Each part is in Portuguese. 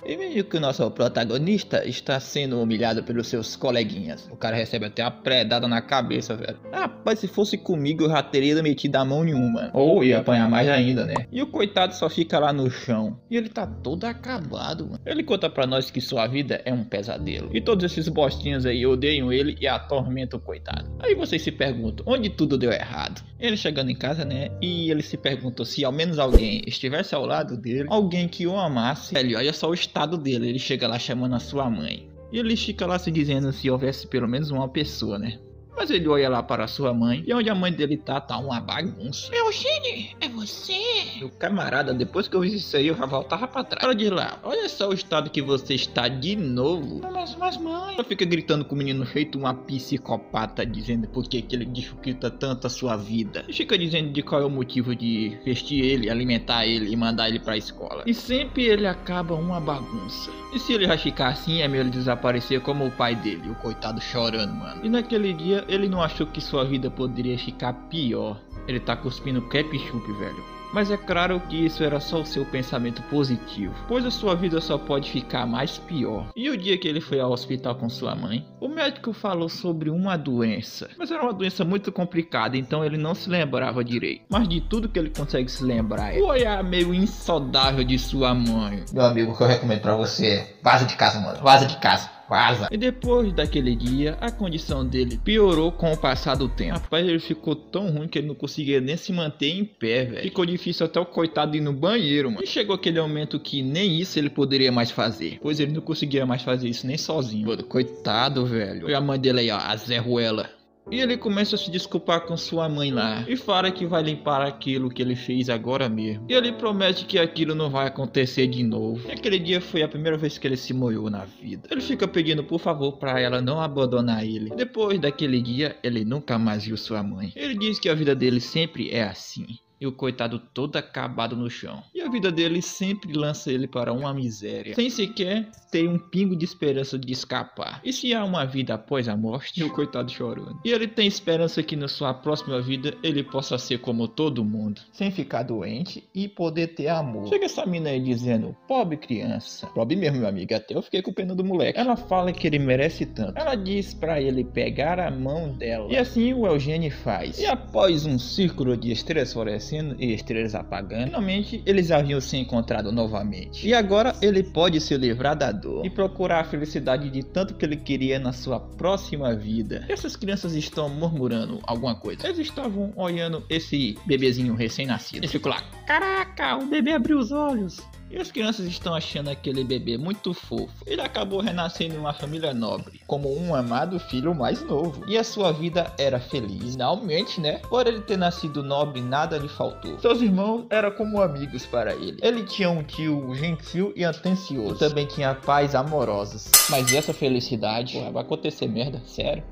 E meio que o nosso protagonista está sendo humilhado pelos seus coleguinhas. O cara recebe até uma predada na cabeça, velho. Rapaz, se fosse comigo eu já teria metido a mão nenhuma. Ou ia apanhar mais ainda, né? E o coitado só fica lá no chão. E ele tá todo acabado, mano. Ele conta pra nós que sua vida é um pesadelo. E todos esses bostinhos aí odeiam ele e atormentam o coitado. Aí vocês se perguntam, onde tudo deu errado? Ele chegando em casa, né? E ele se perguntou se ao menos alguém estivesse ao lado dele. Alguém que o amasse. Velho, olha só o estado dele. Ele chega lá chamando a sua mãe. E ele fica lá se dizendo se houvesse pelo menos uma pessoa, né? Mas ele olha lá para a sua mãe, e onde a mãe dele tá uma bagunça. Eugênio, é você? Meu camarada, depois que eu vi isso aí, eu já voltava pra trás. Olha de lá, olha só o estado que você está de novo. Mas mãe... Ela fica gritando com o menino feito uma psicopata, dizendo por que ele dificulta tanto a sua vida. E fica dizendo de qual é o motivo de vestir ele, alimentar ele e mandar ele pra escola. E sempre ele acaba uma bagunça. E se ele já ficar assim, é melhor ele desaparecer como o pai dele, o coitado chorando, mano. E naquele dia, ele não achou que sua vida poderia ficar pior. Ele tá cuspindo ketchup, velho. Mas é claro que isso era só o seu pensamento positivo, pois a sua vida só pode ficar mais pior. E o dia que ele foi ao hospital com sua mãe, o médico falou sobre uma doença, mas era uma doença muito complicada, então ele não se lembrava direito. Mas de tudo que ele consegue se lembrar é o olhar meio insaudável de sua mãe. Meu amigo, o que eu recomendo pra você é vaza de casa, mano, vaza de casa. Vaza. E depois daquele dia, a condição dele piorou com o passar do tempo. Rapaz, ele ficou tão ruim que ele não conseguia nem se manter em pé, velho. Ficou difícil até o coitado ir no banheiro, mano. E chegou aquele momento que nem isso ele poderia mais fazer, pois ele não conseguia mais fazer isso nem sozinho. Mano, coitado, velho. E a mãe dele aí, ó, a Zé Ruela. E ele começa a se desculpar com sua mãe lá e fala que vai limpar aquilo que ele fez agora mesmo. E ele promete que aquilo não vai acontecer de novo. E aquele dia foi a primeira vez que ele se molhou na vida. Ele fica pedindo por favor pra ela não abandonar ele. Depois daquele dia, ele nunca mais viu sua mãe. Ele diz que a vida dele sempre é assim. E o coitado todo acabado no chão. E a vida dele sempre lança ele para uma miséria, sem sequer ter um pingo de esperança de escapar. E se há uma vida após a morte? E o coitado chorando. E ele tem esperança que na sua próxima vida ele possa ser como todo mundo, sem ficar doente e poder ter amor. Chega essa mina aí dizendo, pobre criança. Pobre mesmo, meu amigo, até eu fiquei com pena do moleque. Ela fala que ele merece tanto. Ela diz pra ele pegar a mão dela. E assim o Eugênio faz. E após um círculo de estrelas florescendo e estrelas apagando, finalmente eles haviam se encontrado novamente. E agora ele pode se livrar da dor e procurar a felicidade de tanto que ele queria na sua próxima vida. Essas crianças estão murmurando alguma coisa. Eles estavam olhando esse bebezinho recém-nascido. Eles ficam lá, caraca, o bebê abriu os olhos. E as crianças estão achando aquele bebê muito fofo. Ele acabou renascendo em uma família nobre, como um amado filho mais novo. E a sua vida era feliz. Finalmente, né? Por ele ter nascido nobre, nada lhe faltou. Seus irmãos eram como amigos para ele. Ele tinha um tio gentil e atencioso. E também tinha pais amorosos. Mas essa felicidade, porra, vai acontecer merda, sério.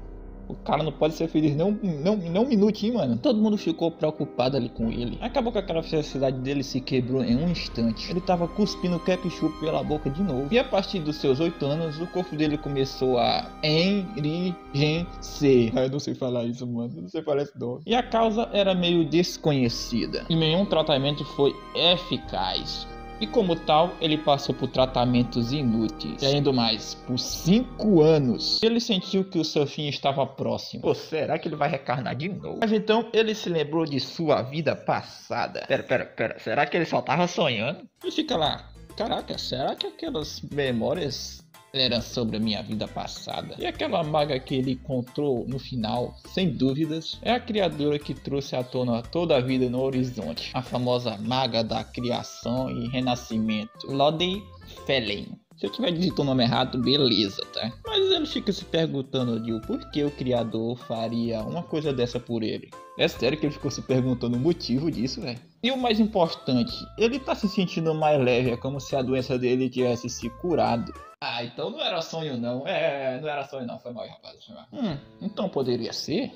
O cara não pode ser feliz nem um minutinho, mano. Todo mundo ficou preocupado ali com ele. Acabou que aquela felicidade dele se quebrou em um instante. Ele tava cuspindo ketchup pela boca de novo. E a partir dos seus 8 anos, o corpo dele começou a enrijecer. Eu não sei falar isso, mano. Não sei falar esse nome. E a causa era meio desconhecida. E nenhum tratamento foi eficaz. E como tal, ele passou por tratamentos inúteis. E ainda mais, por 5 anos. Ele sentiu que o seu fim estava próximo. Pô, será que ele vai reencarnar de novo? Mas então, ele se lembrou de sua vida passada. Pera. Será que ele só tava sonhando? E fica lá. Caraca, será que aquelas memórias era sobre a minha vida passada? E aquela maga que ele encontrou no final, sem dúvidas, é a criadora que trouxe à tona toda a vida no horizonte. A famosa maga da criação e renascimento, Lodi Felen. Se eu tiver dito o nome errado, beleza, tá? Mas ele fica se perguntando de por que o criador faria uma coisa dessa por ele. É sério que ele ficou se perguntando o motivo disso, velho? E o mais importante, ele tá se sentindo mais leve, é como se a doença dele tivesse se curado. Ah, então não era sonho não. Não era sonho não, foi mal, rapaz. Foi mal. Então poderia ser?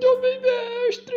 Meu bem mestre!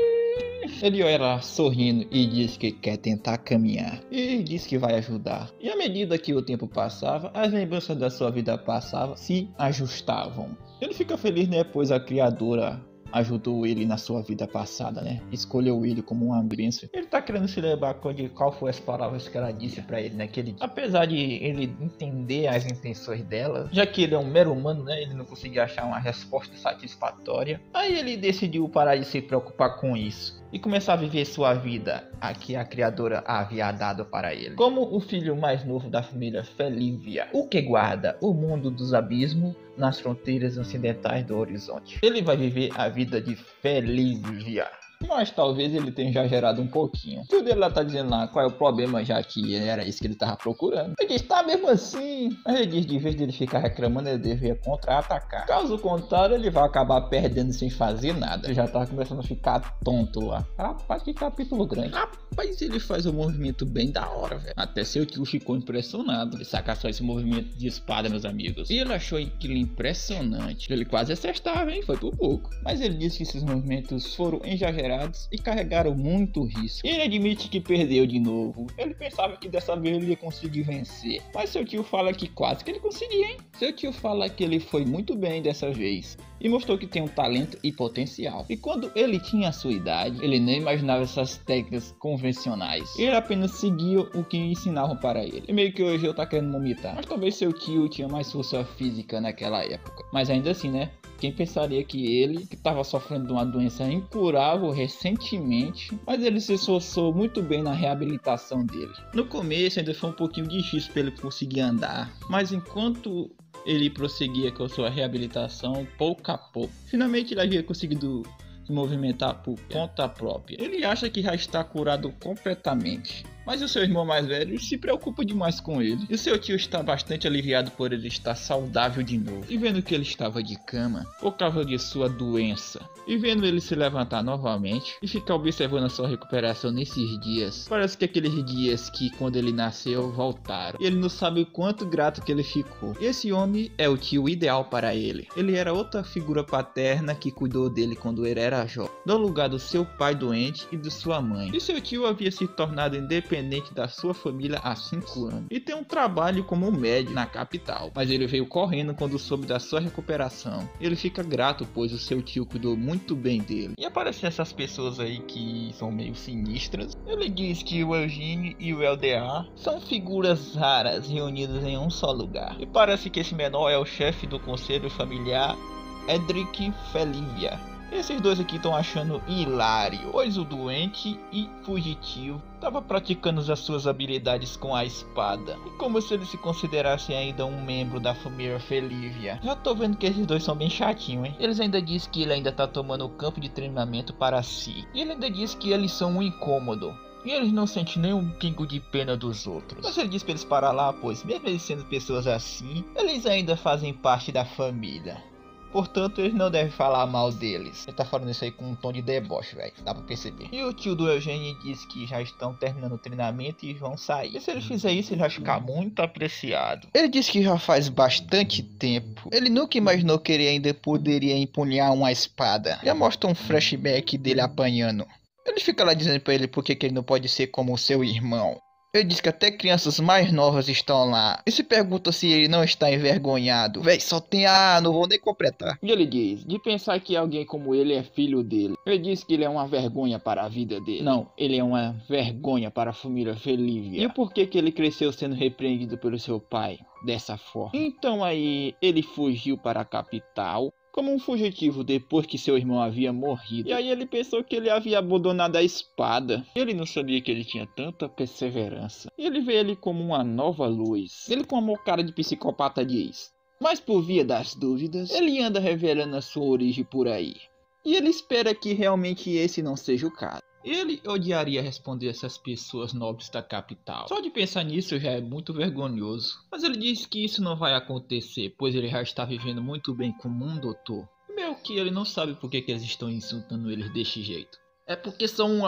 Ele olha lá sorrindo e diz que quer tentar caminhar. E diz que vai ajudar. E à medida que o tempo passava, as lembranças da sua vida passava se ajustavam. Ele fica feliz, né? Pois a criadora ajudou ele na sua vida passada, né? Escolheu ele como uma bênção. Ele tá querendo se lembrar de qual foi as palavras que ela disse pra ele naquele dia. Apesar de ele entender as intenções dela, já que ele é um mero humano, né? Ele não conseguia achar uma resposta satisfatória. Aí ele decidiu parar de se preocupar com isso e começar a viver sua vida, a que a criadora havia dado para ele. Como o filho mais novo da família Felívia, o que guarda o mundo dos abismos nas fronteiras ocidentais do horizonte. Ele vai viver a vida de Felívia. Mas talvez ele tenha exagerado um pouquinho. Tudo ele lá tá dizendo lá qual é o problema, já que era isso que ele tava procurando. Ele diz, tá mesmo assim. Mas ele diz, de vez de ele ficar reclamando, ele devia contra-atacar. Caso contrário, ele vai acabar perdendo sem fazer nada. Ele já tava começando a ficar tonto lá. Rapaz, que capítulo grande. Rapaz, ele faz um movimento bem da hora, velho. Até seu tio ficou impressionado de sacar só esse movimento de espada, meus amigos. E ele achou aquilo impressionante. Ele quase acertava, hein? Foi por pouco. Mas ele disse que esses movimentos foram exagerados e carregaram muito risco. Ele admite que perdeu de novo. Ele pensava que dessa vez ele ia conseguir vencer. Mas seu tio fala que quase que ele conseguiu, hein? Seu tio fala que ele foi muito bem dessa vez e mostrou que tem um talento e potencial. E quando ele tinha a sua idade, ele nem imaginava essas técnicas convencionais. Ele apenas seguia o que ensinavam para ele. E meio que hoje eu tá querendo vomitar. Mas talvez seu tio tinha mais força física naquela época. Mas ainda assim, né? Quem pensaria que ele, que estava sofrendo de uma doença incurável recentemente, mas ele se esforçou muito bem na reabilitação dele. No começo ainda foi um pouquinho difícil para ele conseguir andar, mas enquanto ele prosseguia com a sua reabilitação, pouco a pouco, finalmente ele havia conseguido se movimentar por conta própria. Ele acha que já está curado completamente. Mas o seu irmão mais velho se preocupa demais com ele. E o seu tio está bastante aliviado por ele estar saudável de novo. E vendo que ele estava de cama por causa de sua doença. E vendo ele se levantar novamente e ficar observando a sua recuperação nesses dias. Parece que aqueles dias que quando ele nasceu voltaram. E ele não sabe o quanto grato que ele ficou. E esse homem é o tio ideal para ele. Ele era outra figura paterna que cuidou dele quando ele era jovem. No lugar do seu pai doente e de sua mãe. E seu tio havia se tornado independente da sua família há 5 anos e tem um trabalho como médico na capital, mas ele veio correndo quando soube da sua recuperação. Ele fica grato pois o seu tio cuidou muito bem dele. E aparecem essas pessoas aí que são meio sinistras. Ele diz que o Eugênio e o LDA são figuras raras reunidas em um só lugar, e parece que esse menor é o chefe do conselho familiar, Edric Felívia. Esses dois aqui estão achando hilário, pois o doente e fugitivo estava praticando as suas habilidades com a espada, e como se ele se considerasse ainda um membro da família Felívia. Já tô vendo que esses dois são bem chatinhos, hein? Eles ainda dizem que ele ainda tá tomando o campo de treinamento para si, e ele ainda diz que eles são um incômodo. E eles não sentem nem um pingo de pena dos outros. Mas ele diz pra eles parar lá, pois mesmo eles sendo pessoas assim, eles ainda fazem parte da família. Portanto, eles não devem falar mal deles. Ele tá falando isso aí com um tom de deboche, velho. Dá pra perceber. E o tio do Eugênio diz que já estão terminando o treinamento e vão sair. E se ele fizer isso, ele vai ficar muito apreciado. Ele diz que já faz bastante tempo. Ele nunca imaginou que ele ainda poderia empunhar uma espada. Já mostra um flashback dele apanhando. Ele fica lá dizendo pra ele por que ele não pode ser como o seu irmão. Ele diz que até crianças mais novas estão lá. E se pergunta se ele não está envergonhado. Véi, só tem não vou nem completar. E ele diz, de pensar que alguém como ele é filho dele. Ele diz que ele é uma vergonha para a vida dele. Não, ele é uma vergonha para a família Felívia. E por que ele cresceu sendo repreendido pelo seu pai dessa forma? Então aí ele fugiu para a capital como um fugitivo depois que seu irmão havia morrido. E aí ele pensou que ele havia abandonado a espada. Ele não sabia que ele tinha tanta perseverança. E ele vê ele como uma nova luz. Ele com uma cara de psicopata diz. Mas por via das dúvidas, ele anda revelando a sua origem por aí. E ele espera que realmente esse não seja o caso. Ele odiaria responder essas pessoas nobres da capital. Só de pensar nisso já é muito vergonhoso. Mas ele diz que isso não vai acontecer, pois ele já está vivendo muito bem como um doutor. Meio que ele não sabe por que eles estão insultando eles desse jeito. É porque são...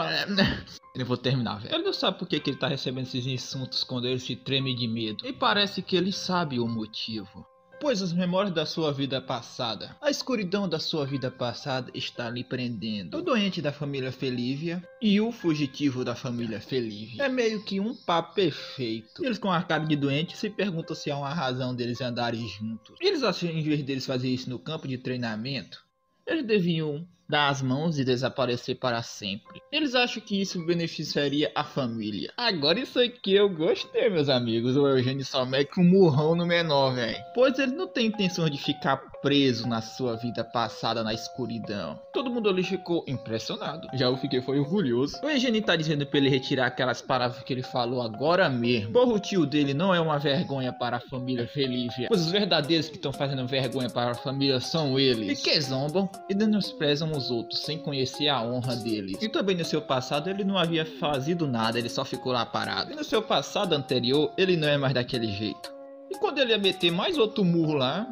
Eu vou terminar, velho. Ele não sabe por que ele está recebendo esses insultos quando ele se treme de medo. E parece que ele sabe o motivo. Pois as memórias da sua vida passada, a escuridão da sua vida passada está lhe prendendo. O doente da família Felívia e o fugitivo da família Felívia. É meio que um par perfeito. Eles com a cara de doente se perguntam se há uma razão deles andarem juntos. Eles acham, em vez deles fazer isso no campo de treinamento, eles deviam dar as mãos e desaparecer para sempre. Eles acham que isso beneficiaria a família. Agora isso aqui eu gostei, meus amigos. O Eugênio só mete um murrão no menor, velho. Pois ele não tem intenção de ficar preso na sua vida passada na escuridão. Todo mundo ali ficou impressionado. Já eu fiquei foi orgulhoso. O Eugênio tá dizendo pra ele retirar aquelas palavras que ele falou agora mesmo. Porra, o tio dele não é uma vergonha para a família Felívia. Pois os verdadeiros que estão fazendo vergonha para a família são eles. E que zombam e menosprezam os outros sem conhecer a honra deles. E também no seu passado ele não havia fazido nada, ele só ficou lá parado. E no seu passado anterior ele não é mais daquele jeito. E quando ele ia meter mais outro murro lá,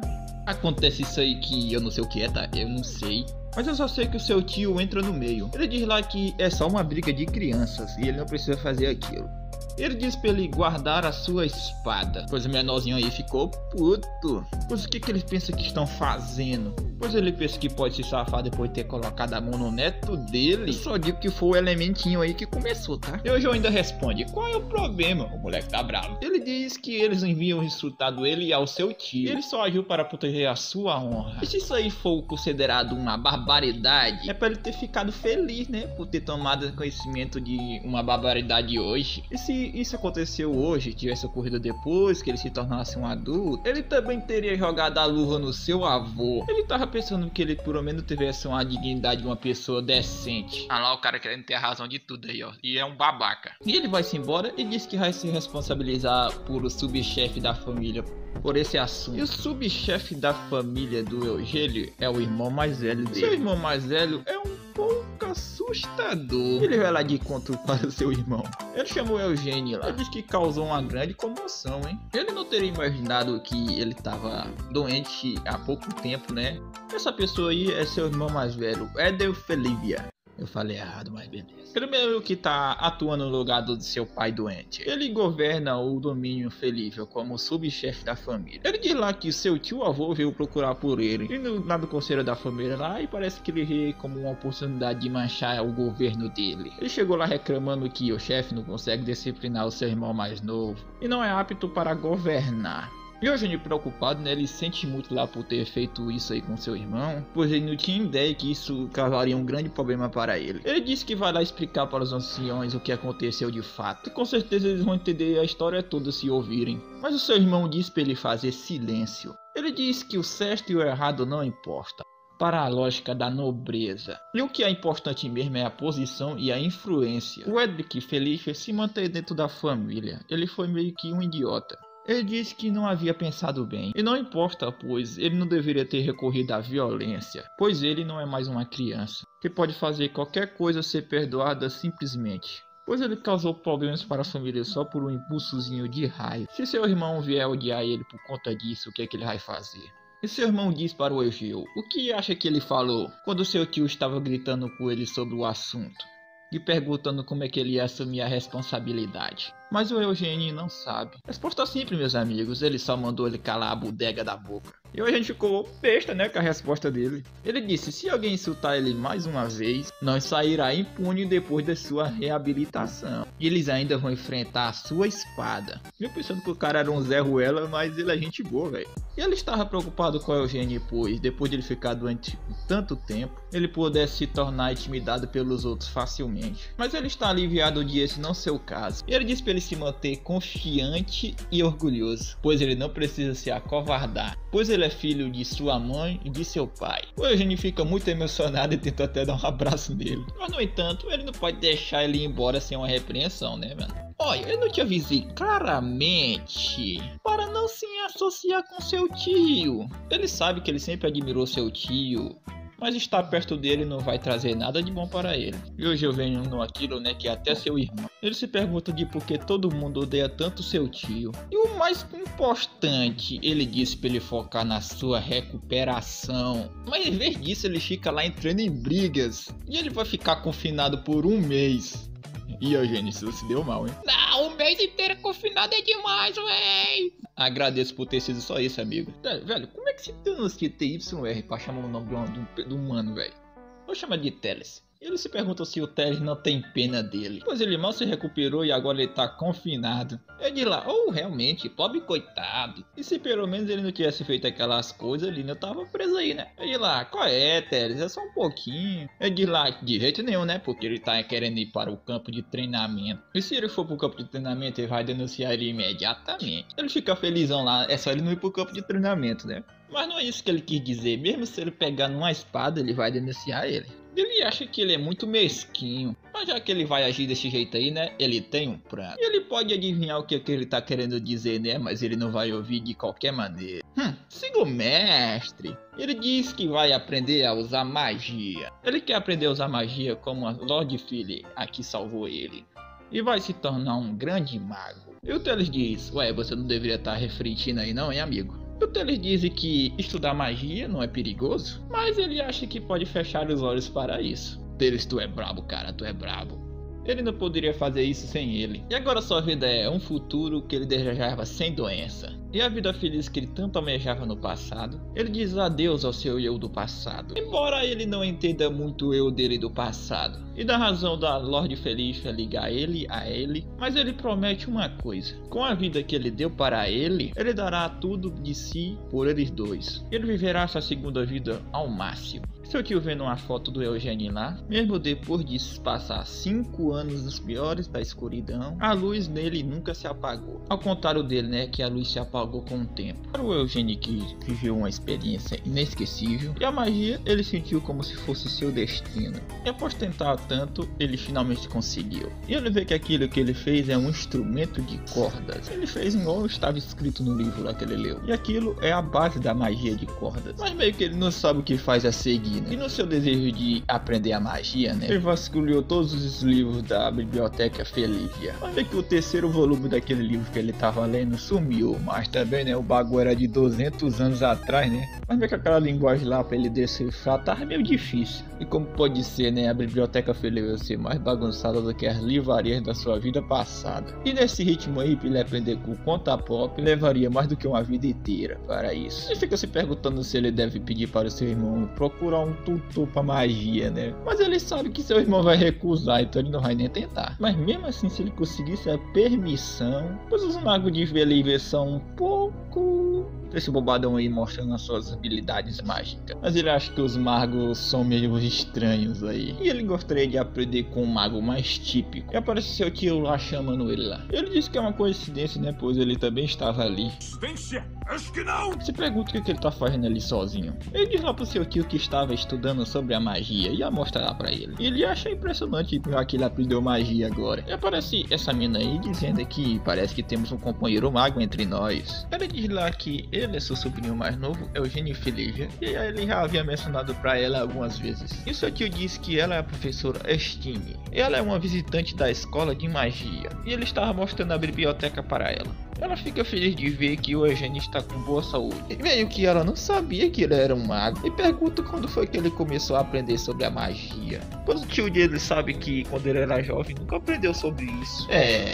acontece isso aí que eu não sei o que é, tá? Eu não sei. Mas eu só sei que o seu tio entra no meio. Ele diz lá que é só uma briga de crianças e ele não precisa fazer aquilo. Ele diz pra ele guardar a sua espada. Pois o menorzinho aí ficou puto. Pois o que eles pensam que estão fazendo? Pois ele pensa que pode se safar depois de ter colocado a mão no neto dele. Eu só digo que foi o elementinho aí que começou, tá? E hoje eu ainda responde, qual é o problema? O moleque tá bravo. Ele diz que eles enviam insultado ele ao seu tio. Ele só agiu para proteger a sua honra. E se isso aí for considerado uma barbaridade, é pra ele ter ficado feliz, né? Por ter tomado conhecimento de uma barbaridade hoje. E se isso aconteceu hoje, tivesse ocorrido depois que ele se tornasse um adulto, ele também teria jogado a luva no seu avô. Ele tava pensando que ele pelo menos tivesse uma dignidade de uma pessoa decente. Ah lá o cara querendo ter a razão de tudo aí, ó. E é um babaca. E ele vai-se embora e diz que vai se responsabilizar por o subchefe da família por esse assunto. E o subchefe da família do Eugênio é o irmão mais velho dele. Seu irmão mais velho é um pouco assustador. Ele vai lá de conta para o seu irmão. Ele chamou Eugênio lá. Ele disse que causou uma grande comoção, hein? Ele não teria imaginado que ele estava doente há pouco tempo, né? Essa pessoa aí é seu irmão mais velho, Éder Felívia. Eu falei errado, mas beleza. Ele mesmo que tá atuando no lugar do seu pai doente. Ele governa o domínio Felívia como subchefe da família. Ele diz lá que seu tio avô veio procurar por ele. E no lado do conselho da família lá, e parece que ele vê como uma oportunidade de manchar o governo dele. Ele chegou lá reclamando que o chefe não consegue disciplinar o seu irmão mais novo. E não é apto para governar. E Eugênio preocupado, né, ele sente muito lá por ter feito isso aí com seu irmão, pois ele não tinha ideia que isso causaria um grande problema para ele. Ele disse que vai lá explicar para os anciões o que aconteceu de fato, e com certeza eles vão entender a história toda se ouvirem. Mas o seu irmão disse para ele fazer silêncio. Ele disse que o certo e o errado não importa, para a lógica da nobreza. E o que é importante mesmo é a posição e a influência. O Edric Felipe se mantém dentro da família, ele foi meio que um idiota. Ele disse que não havia pensado bem, e não importa, pois ele não deveria ter recorrido à violência, pois ele não é mais uma criança, que pode fazer qualquer coisa ser perdoada simplesmente, pois ele causou problemas para a família só por um impulsozinho de raiva. Se seu irmão vier odiar ele por conta disso, o que é que ele vai fazer? E seu irmão diz para o Eugênio, o que acha que ele falou quando seu tio estava gritando com ele sobre o assunto? E perguntando como é que ele ia assumir a responsabilidade. Mas o Eugênio não sabe. Resposta simples, meus amigos, ele só mandou ele calar a bodega da boca. E o Eugênio ficou besta, né, com a resposta dele. Ele disse, se alguém insultar ele mais uma vez, não sairá impune depois da sua reabilitação. E eles ainda vão enfrentar a sua espada. Eu pensando que o cara era um Zé Ruela, mas ele é gente boa, velho. E ele estava preocupado com o Eugênio, pois depois de ele ficar doente por tanto tempo, ele pudesse se tornar intimidado pelos outros facilmente. Mas ele está aliviado de esse não ser o caso. E ele disse para ele se manter confiante e orgulhoso, pois ele não precisa se acovardar, pois ele é filho de sua mãe e de seu pai. O Eugênio fica muito emocionado e tenta até dar um abraço nele. Mas no entanto, ele não pode deixar ele ir embora sem uma repreensão, né, mano? Olha, eu não te avisei claramente para não se associar com seu tio. Ele sabe que ele sempre admirou seu tio, mas estar perto dele não vai trazer nada de bom para ele. E hoje eu venho no aquilo, né, que é até seu irmão. Ele se pergunta de por que todo mundo odeia tanto seu tio. E o mais importante, ele disse para ele focar na sua recuperação. Mas em vez disso, ele fica lá entrando em brigas. E ele vai ficar confinado por um mês. E Eugênio, isso se deu mal, hein? Não, um mês inteiro confinado é demais, véi. Agradeço por ter sido só isso, amigo. Velho, como é que se pronuncia TYR pra chamar o nome do humano, velho? Vou chamar de Teles. Ele se pergunta se o Teles não tem pena dele, pois ele mal se recuperou e agora ele tá confinado. É de lá, realmente, pobre coitado. E se pelo menos ele não tivesse feito aquelas coisas, ele não tava preso aí, né? É de lá, qual é, Teles? É só um pouquinho. É de lá, de jeito nenhum, né? Porque ele tá querendo ir para o campo de treinamento. E se ele for pro campo de treinamento, ele vai denunciar ele imediatamente. Ele fica felizão lá, é só ele não ir pro campo de treinamento, né? Mas não é isso que ele quis dizer. Mesmo se ele pegar numa espada, ele vai denunciar ele. Ele acha que ele é muito mesquinho. Mas já que ele vai agir desse jeito aí, né? Ele tem um plano. E ele pode adivinhar o que ele tá querendo dizer, né? Mas ele não vai ouvir de qualquer maneira. Siga o mestre. Ele diz que vai aprender a usar magia. Ele quer aprender a usar magia como a Lord Philly, a que salvou ele. E vai se tornar um grande mago. E o Teles diz, ué, você não deveria estar refletindo aí não, hein, amigo? O Teles diz que estudar magia não é perigoso, mas ele acha que pode fechar os olhos para isso. Teles, tu é brabo, cara, tu é brabo. Ele não poderia fazer isso sem ele. E agora sua vida é um futuro que ele desejava sem doença. E a vida feliz que ele tanto almejava no passado. Ele diz adeus ao seu eu do passado. Embora ele não entenda muito o eu dele do passado. E da razão da Lorde Felicia ligar ele a ele. Mas ele promete uma coisa. Com a vida que ele deu para ele, ele dará tudo de si por eles dois. Ele viverá essa segunda vida ao máximo. Seu tio vendo uma foto do Eugênio lá, mesmo depois de passar 5 anos dos piores da escuridão, a luz nele nunca se apagou. Ao contrário dele, né, que a luz se apagou com o tempo. Para o Eugênio que viveu uma experiência inesquecível, e a magia ele sentiu como se fosse seu destino. E após tentar tanto, ele finalmente conseguiu. E ele vê que aquilo que ele fez é um instrumento de cordas. Ele fez igual estava escrito no livro lá que ele leu. E aquilo é a base da magia de cordas. Mas meio que ele não sabe o que faz a seguir. E no seu desejo de aprender a magia, né, ele vasculhou todos os livros da biblioteca Felívia. Mas é que o terceiro volume daquele livro que ele tava lendo sumiu. Mas também, né, o bagulho era de 200 anos atrás, né. Mas é que aquela linguagem lá pra ele decifrar tava meio difícil. E como pode ser, né, a biblioteca Felívia ser mais bagunçada do que as livrarias da sua vida passada. E nesse ritmo aí, pra ele aprender com conta pop, levaria mais do que uma vida inteira para isso. Ele fica se perguntando se ele deve pedir para o seu irmão procurar um tutor pra magia, né? Mas ele sabe que seu irmão vai recusar, então ele não vai nem tentar. Mas mesmo assim, se ele conseguisse a permissão, pois os magos de Felívia são um pouco... esse bobadão aí mostrando as suas habilidades mágicas. Mas ele acha que os magos são meio estranhos aí. E ele gostaria de aprender com um mago mais típico. E aparece seu tio lá chamando ele lá. Ele disse que é uma coincidência, né? Pois ele também estava ali. Acho que não! Se pergunta o que ele tá fazendo ali sozinho. Ele diz lá pro seu tio que estava estudando sobre a magia e a mostra lá pra ele. E ele acha impressionante já que ele aprendeu magia agora. E aparece essa mina aí dizendo que parece que temos um companheiro mago entre nós. Ele diz lá que ele é seu sobrinho mais novo, Eugênio Felívia, e ele já havia mencionado pra ela algumas vezes. E seu tio disse que ela é a professora Estime. Ela é uma visitante da escola de magia. E ele estava mostrando a biblioteca para ela. Ela fica feliz de ver que o Eugênio está com boa saúde. E meio que ela não sabia que ele era um mago. E pergunta quando foi que ele começou a aprender sobre a magia. Pois o tio dele sabe que quando ele era jovem nunca aprendeu sobre isso.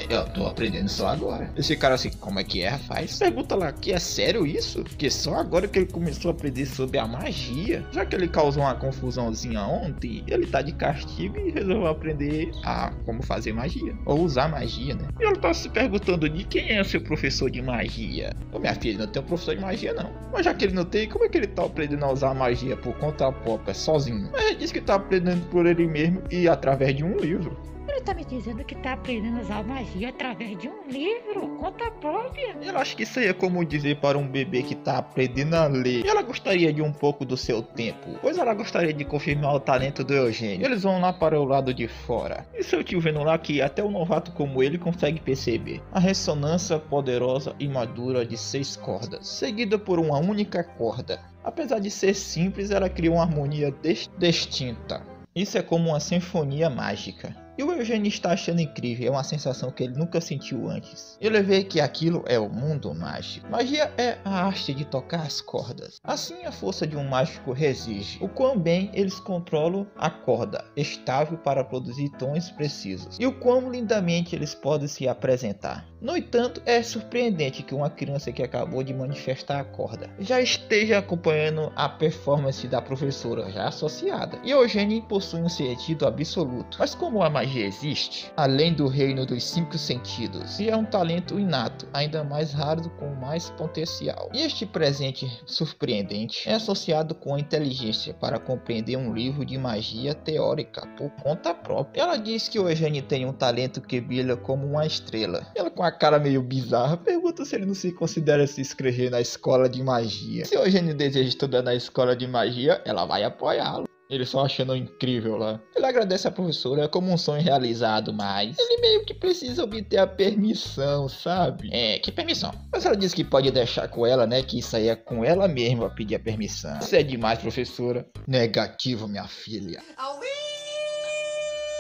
Eu tô aprendendo só agora. Esse cara assim, como é que é, rapaz? Pergunta lá, que é sério isso? Que só agora que ele começou a aprender sobre a magia? Já que ele causou uma confusãozinha ontem, ele tá de castigo e resolveu aprender a como fazer magia. Ou usar magia, né? E ela tá se perguntando de quem é o seu professor de magia. Ô minha filha, não tem um professor de magia não. Mas já que ele não tem, como é que ele tá aprendendo a usar magia por conta própria, sozinho? Mas ele disse que tá aprendendo por ele mesmo e através de um livro. Ele tá me dizendo que tá aprendendo a usar magia através de um livro, conta própria. Eu acho que isso aí é como dizer para um bebê que tá aprendendo a ler. E ela gostaria de um pouco do seu tempo, pois ela gostaria de confirmar o talento do Eugênio. Eles vão lá para o lado de fora. E seu tio vendo lá que até um novato como ele consegue perceber a ressonância poderosa e madura de 6 cordas, seguida por uma única corda. Apesar de ser simples, ela cria uma harmonia distinta. Isso é como uma sinfonia mágica. E o Eugênio está achando incrível, é uma sensação que ele nunca sentiu antes. Ele vê que aquilo é o mundo mágico. Magia é a arte de tocar as cordas. Assim a força de um mágico reside. O quão bem eles controlam a corda, estável para produzir tons precisos. E o quão lindamente eles podem se apresentar. No entanto, é surpreendente que uma criança que acabou de manifestar a corda já esteja acompanhando a performance da professora já associada. E Eugênio possui um sentido absoluto. Mas como a magia existe, além do reino dos 5 sentidos, e é um talento inato, ainda mais raro com mais potencial. E este presente surpreendente é associado com a inteligência para compreender um livro de magia teórica por conta própria. Ela diz que o Eugênio tem um talento que brilha como uma estrela. Ela, com a cara meio bizarra, pergunta se ele não se considera se inscrever na escola de magia. Se o Eugênio deseja estudar na escola de magia, ela vai apoiá-lo. Ele só achando incrível lá. Ele agradece a professora como um sonho realizado, mas ele meio que precisa obter a permissão, sabe? Que permissão? Mas ela diz que pode deixar com ela, né? Que isso aí é com ela mesma a pedir a permissão. Isso é demais, professora. Negativo, minha filha.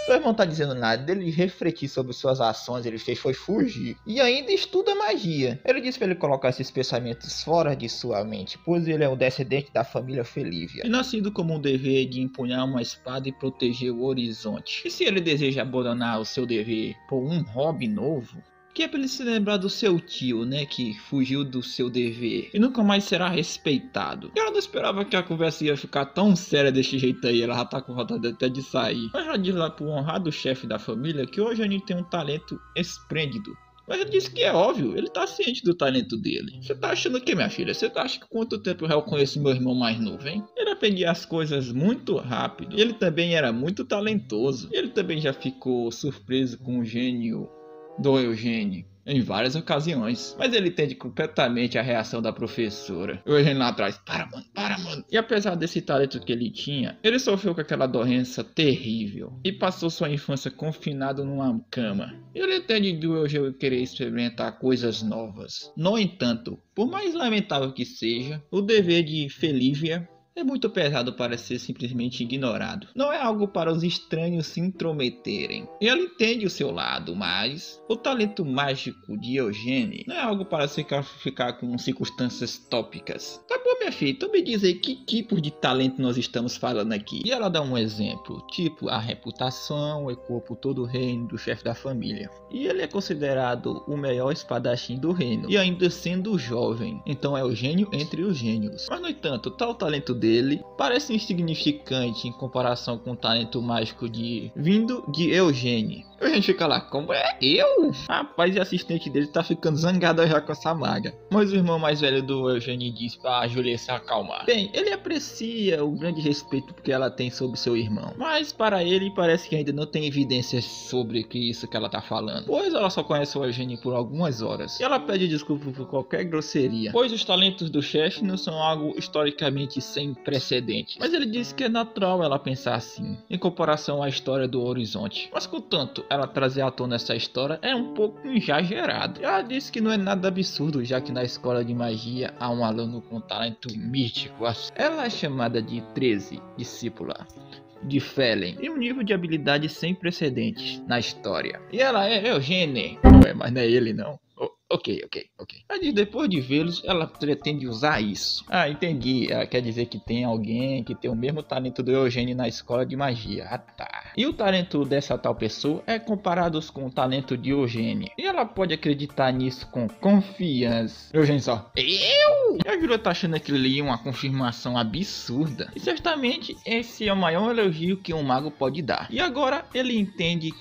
Seu irmão tá dizendo nada, dele refletir sobre suas ações, ele fez foi fugir. E ainda estuda magia. Ele disse para ele colocar esses pensamentos fora de sua mente, pois ele é o descendente da família Felívia. E nascido como um dever de empunhar uma espada e proteger o horizonte. E se ele deseja abandonar o seu dever por um hobby novo? Que é pra ele se lembrar do seu tio, né, que fugiu do seu dever e nunca mais será respeitado. E ela não esperava que a conversa ia ficar tão séria desse jeito aí, ela já tá com vontade até de sair. Mas ela diz lá pro honrado chefe da família que o Eugênio tem um talento esplêndido. Mas ele disse que é óbvio, ele tá ciente do talento dele. Você tá achando o que, minha filha? Você acha que quanto tempo eu já conheço meu irmão mais novo, hein? Ele aprendia as coisas muito rápido. E ele também era muito talentoso. E ele também já ficou surpreso com o gênio do Eugênio em várias ocasiões, mas ele entende completamente a reação da professora. O Eugênio lá atrás, para mano. E apesar desse talento que ele tinha, ele sofreu com aquela doença terrível e passou sua infância confinado numa cama. Ele entende do Eugênio querer experimentar coisas novas. No entanto, por mais lamentável que seja, o dever de Felívia é muito pesado para ser simplesmente ignorado. Não é algo para os estranhos se intrometerem. Ele entende o seu lado, mas o talento mágico de Eugênio não é algo para se ficar com circunstâncias tópicas. Tá bom, minha filha, então me diz aí que tipo de talento nós estamos falando aqui. E ela dá um exemplo, tipo a reputação ecoa por todo o reino do chefe da família. E ele é considerado o melhor espadachim do reino, e ainda sendo jovem. Então é o gênio entre os gênios. Mas no entanto, tal talento dele parece insignificante em comparação com o talento mágico vindo de Eugênio. A gente fica lá, como é eu? Rapaz, e a assistente dele tá ficando zangada já com essa maga. Mas o irmão mais velho do Eugênio diz pra Julia se acalmar. Bem, ele aprecia o grande respeito que ela tem sobre seu irmão, mas para ele parece que ainda não tem evidências sobre isso que ela tá falando, pois ela só conhece o Eugênio por algumas horas. E ela pede desculpa por qualquer grosseria, pois os talentos do chefe não são algo historicamente sem precedente. Mas ele diz que é natural ela pensar assim, em comparação à história do Horizonte. Mas contanto, ela trazer à tona essa história é um pouco exagerado. Ela disse que não é nada absurdo, já que na escola de magia há um aluno com talento místico. Ela é chamada de 13, discípula de Felen, e um nível de habilidade sem precedentes na história. E ela é Eugênio. Mas não é ele não. Ok. Mas depois de vê-los, ela pretende usar isso. Entendi. Ela quer dizer que tem alguém que tem o mesmo talento do Eugênio na escola de magia. Tá. E o talento dessa tal pessoa é comparado com o talento de Eugênio. E ela pode acreditar nisso com confiança. Eugênio só, eu? E a Julia tá achando aquilo ali uma confirmação absurda. E certamente esse é o maior elogio que um mago pode dar. E agora ele entende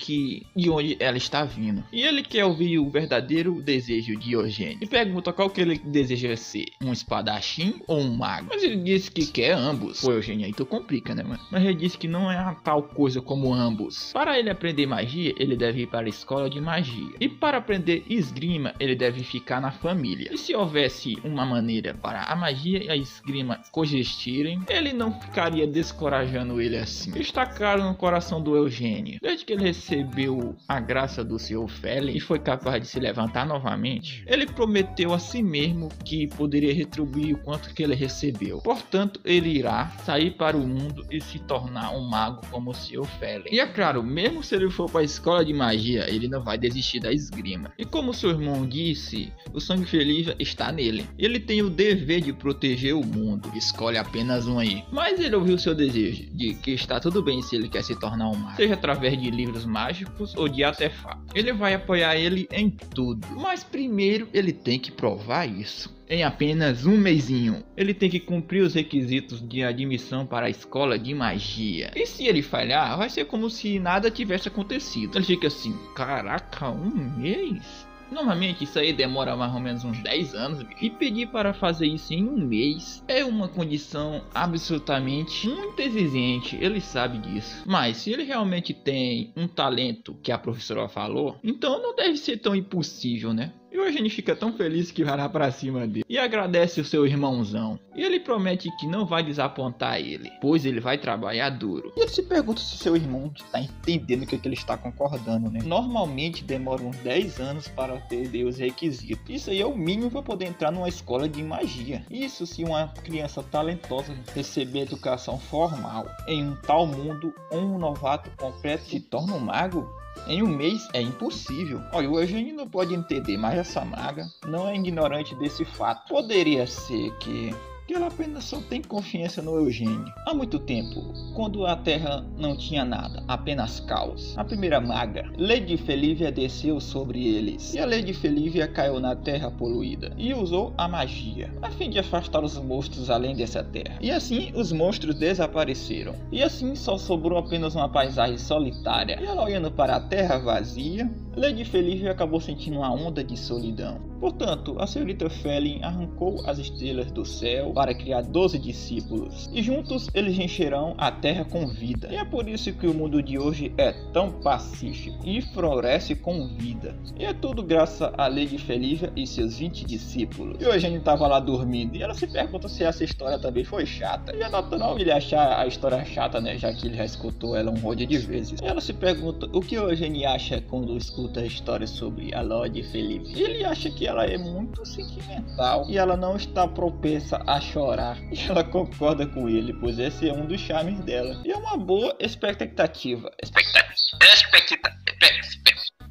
de onde ela está vindo. E ele quer ouvir o verdadeiro desejo de Eugênio. E pergunta qual que ele deseja ser, um espadachim ou um mago. Mas ele disse que quer ambos. Pô, Eugênio, aí tu complica, né, mano? Mas ele disse que não é a tal coisa como ambos. Para ele aprender magia, ele deve ir para a escola de magia. E para aprender esgrima, ele deve ficar na família. E se houvesse uma maneira maneira para a magia e a esgrima coexistirem, ele não ficaria descorajando ele assim. Está claro no coração do Eugênio. Desde que ele recebeu a graça do Sr. Felling e foi capaz de se levantar novamente, ele prometeu a si mesmo que poderia retribuir o quanto que ele recebeu. Portanto, ele irá sair para o mundo e se tornar um mago como o Sr. Felling. E é claro, mesmo se ele for para a escola de magia, ele não vai desistir da esgrima. E como seu irmão disse, o sangue Felívia está nele. Ele tem o dever de proteger o mundo. Escolhe apenas um aí. Mas ele ouviu seu desejo de que está tudo bem se ele quer se tornar um mago, seja através de livros mágicos ou de artefatos. Ele vai apoiar ele em tudo. Mas primeiro ele tem que provar isso. Em apenas um mesinho, ele tem que cumprir os requisitos de admissão para a escola de magia. E se ele falhar, vai ser como se nada tivesse acontecido. Ele fica assim, caraca, um mês? Normalmente isso aí demora mais ou menos uns 10 anos, e pedir para fazer isso em um mês é uma condição absolutamente muito exigente, ele sabe disso. Mas se ele realmente tem um talento que a professora falou, então não deve ser tão impossível, né? E o Eugênio fica tão feliz que vai lá pra cima dele e agradece o seu irmãozão. E ele promete que não vai desapontar ele, pois ele vai trabalhar duro. E ele se pergunta se seu irmão está entendendo o que ele está concordando, né? Normalmente demora uns 10 anos para perder os requisitos. Isso aí é o mínimo para poder entrar numa escola de magia. Isso se uma criança talentosa receber educação formal. Em um tal mundo, um novato completo se torna um mago? Em um mês é impossível. Olha, o Eugênio não pode entender, mas essa maga não é ignorante desse fato. Poderia ser que ela apenas só tem confiança no Eugênio. Há muito tempo, quando a Terra não tinha nada, apenas caos, a primeira maga, Lady Felívia, desceu sobre eles. E a Lady Felívia caiu na Terra poluída e usou a magia, a fim de afastar os monstros além dessa terra. E assim, os monstros desapareceram. E assim, só sobrou apenas uma paisagem solitária. E ela, olhando para a Terra vazia, Lady Felívia acabou sentindo uma onda de solidão. Portanto, a senhorita Felling arrancou as estrelas do céu para criar 12 discípulos, e juntos eles encherão a terra com vida. E é por isso que o mundo de hoje é tão pacífico e floresce com vida. E é tudo graças a Lady Felívia e seus 20 discípulos. E o Eugênio estava lá dormindo, e ela se pergunta se essa história também foi chata. E é natural ele achar a história chata, né, já que ele já escutou ela um monte de vezes. E ela se pergunta o que o Eugênio acha quando escuta a história sobre a Lady Felívia. E ele acha que ela é muito sentimental e ela não está propensa a chorar. E ela concorda com ele, pois esse é um dos charmes dela. E é uma boa expectativa.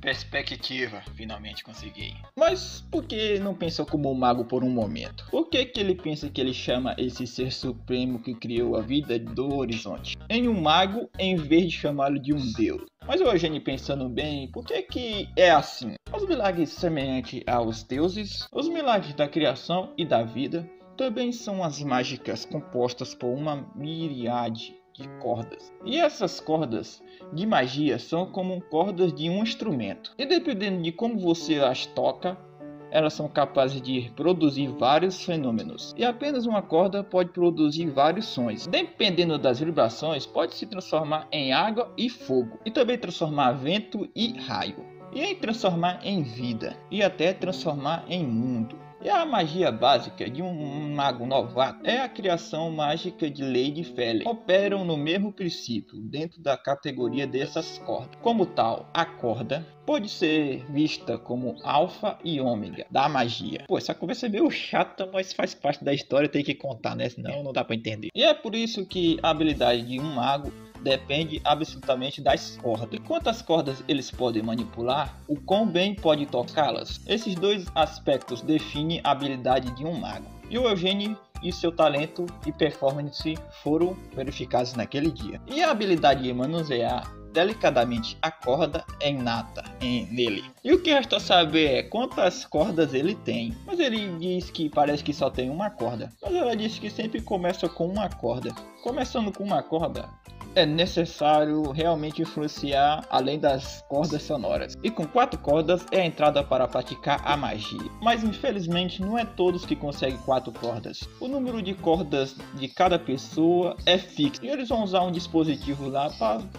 Perspectiva, finalmente consegui. Mas por que não pensa como um mago por um momento? Por que ele pensa que ele chama esse ser supremo que criou a vida do horizonte em um mago, em vez de chamá-lo de um deus? Mas o Eugênio, pensando bem, por que é assim? Os milagres semelhantes aos deuses, os milagres da criação e da vida, também são as mágicas compostas por uma miríade de cordas. E essas cordas de magia são como cordas de um instrumento. E dependendo de como você as toca, elas são capazes de produzir vários fenômenos. E apenas uma corda pode produzir vários sons. Dependendo das vibrações, pode se transformar em água e fogo. E também transformar vento e raio. E em transformar em vida. E até transformar em mundo. E a magia básica de um mago novato é a criação mágica de Lady Felling. Operam no mesmo princípio, dentro da categoria dessas cordas. Como tal, a corda pode ser vista como alfa e ômega da magia. Pô, essa conversa é meio chata, mas faz parte da história, tem que contar, né? Senão não dá pra entender. E é por isso que a habilidade de um mago depende absolutamente das cordas. E quantas cordas eles podem manipular, o quão bem pode tocá-las. Esses dois aspectos definem a habilidade de um mago. E o Eugênio e seu talento e performance foram verificados naquele dia. E a habilidade de manusear delicadamente a corda é inata nele. E o que resta saber é quantas cordas ele tem. Mas ele diz que parece que só tem uma corda. Mas ela disse que sempre começa com uma corda. Começando com uma corda, é necessário realmente influenciar além das cordas sonoras. E com 4 cordas é a entrada para praticar a magia. Mas infelizmente não é todos que conseguem 4 cordas. O número de cordas de cada pessoa é fixo. E eles vão usar um dispositivo lá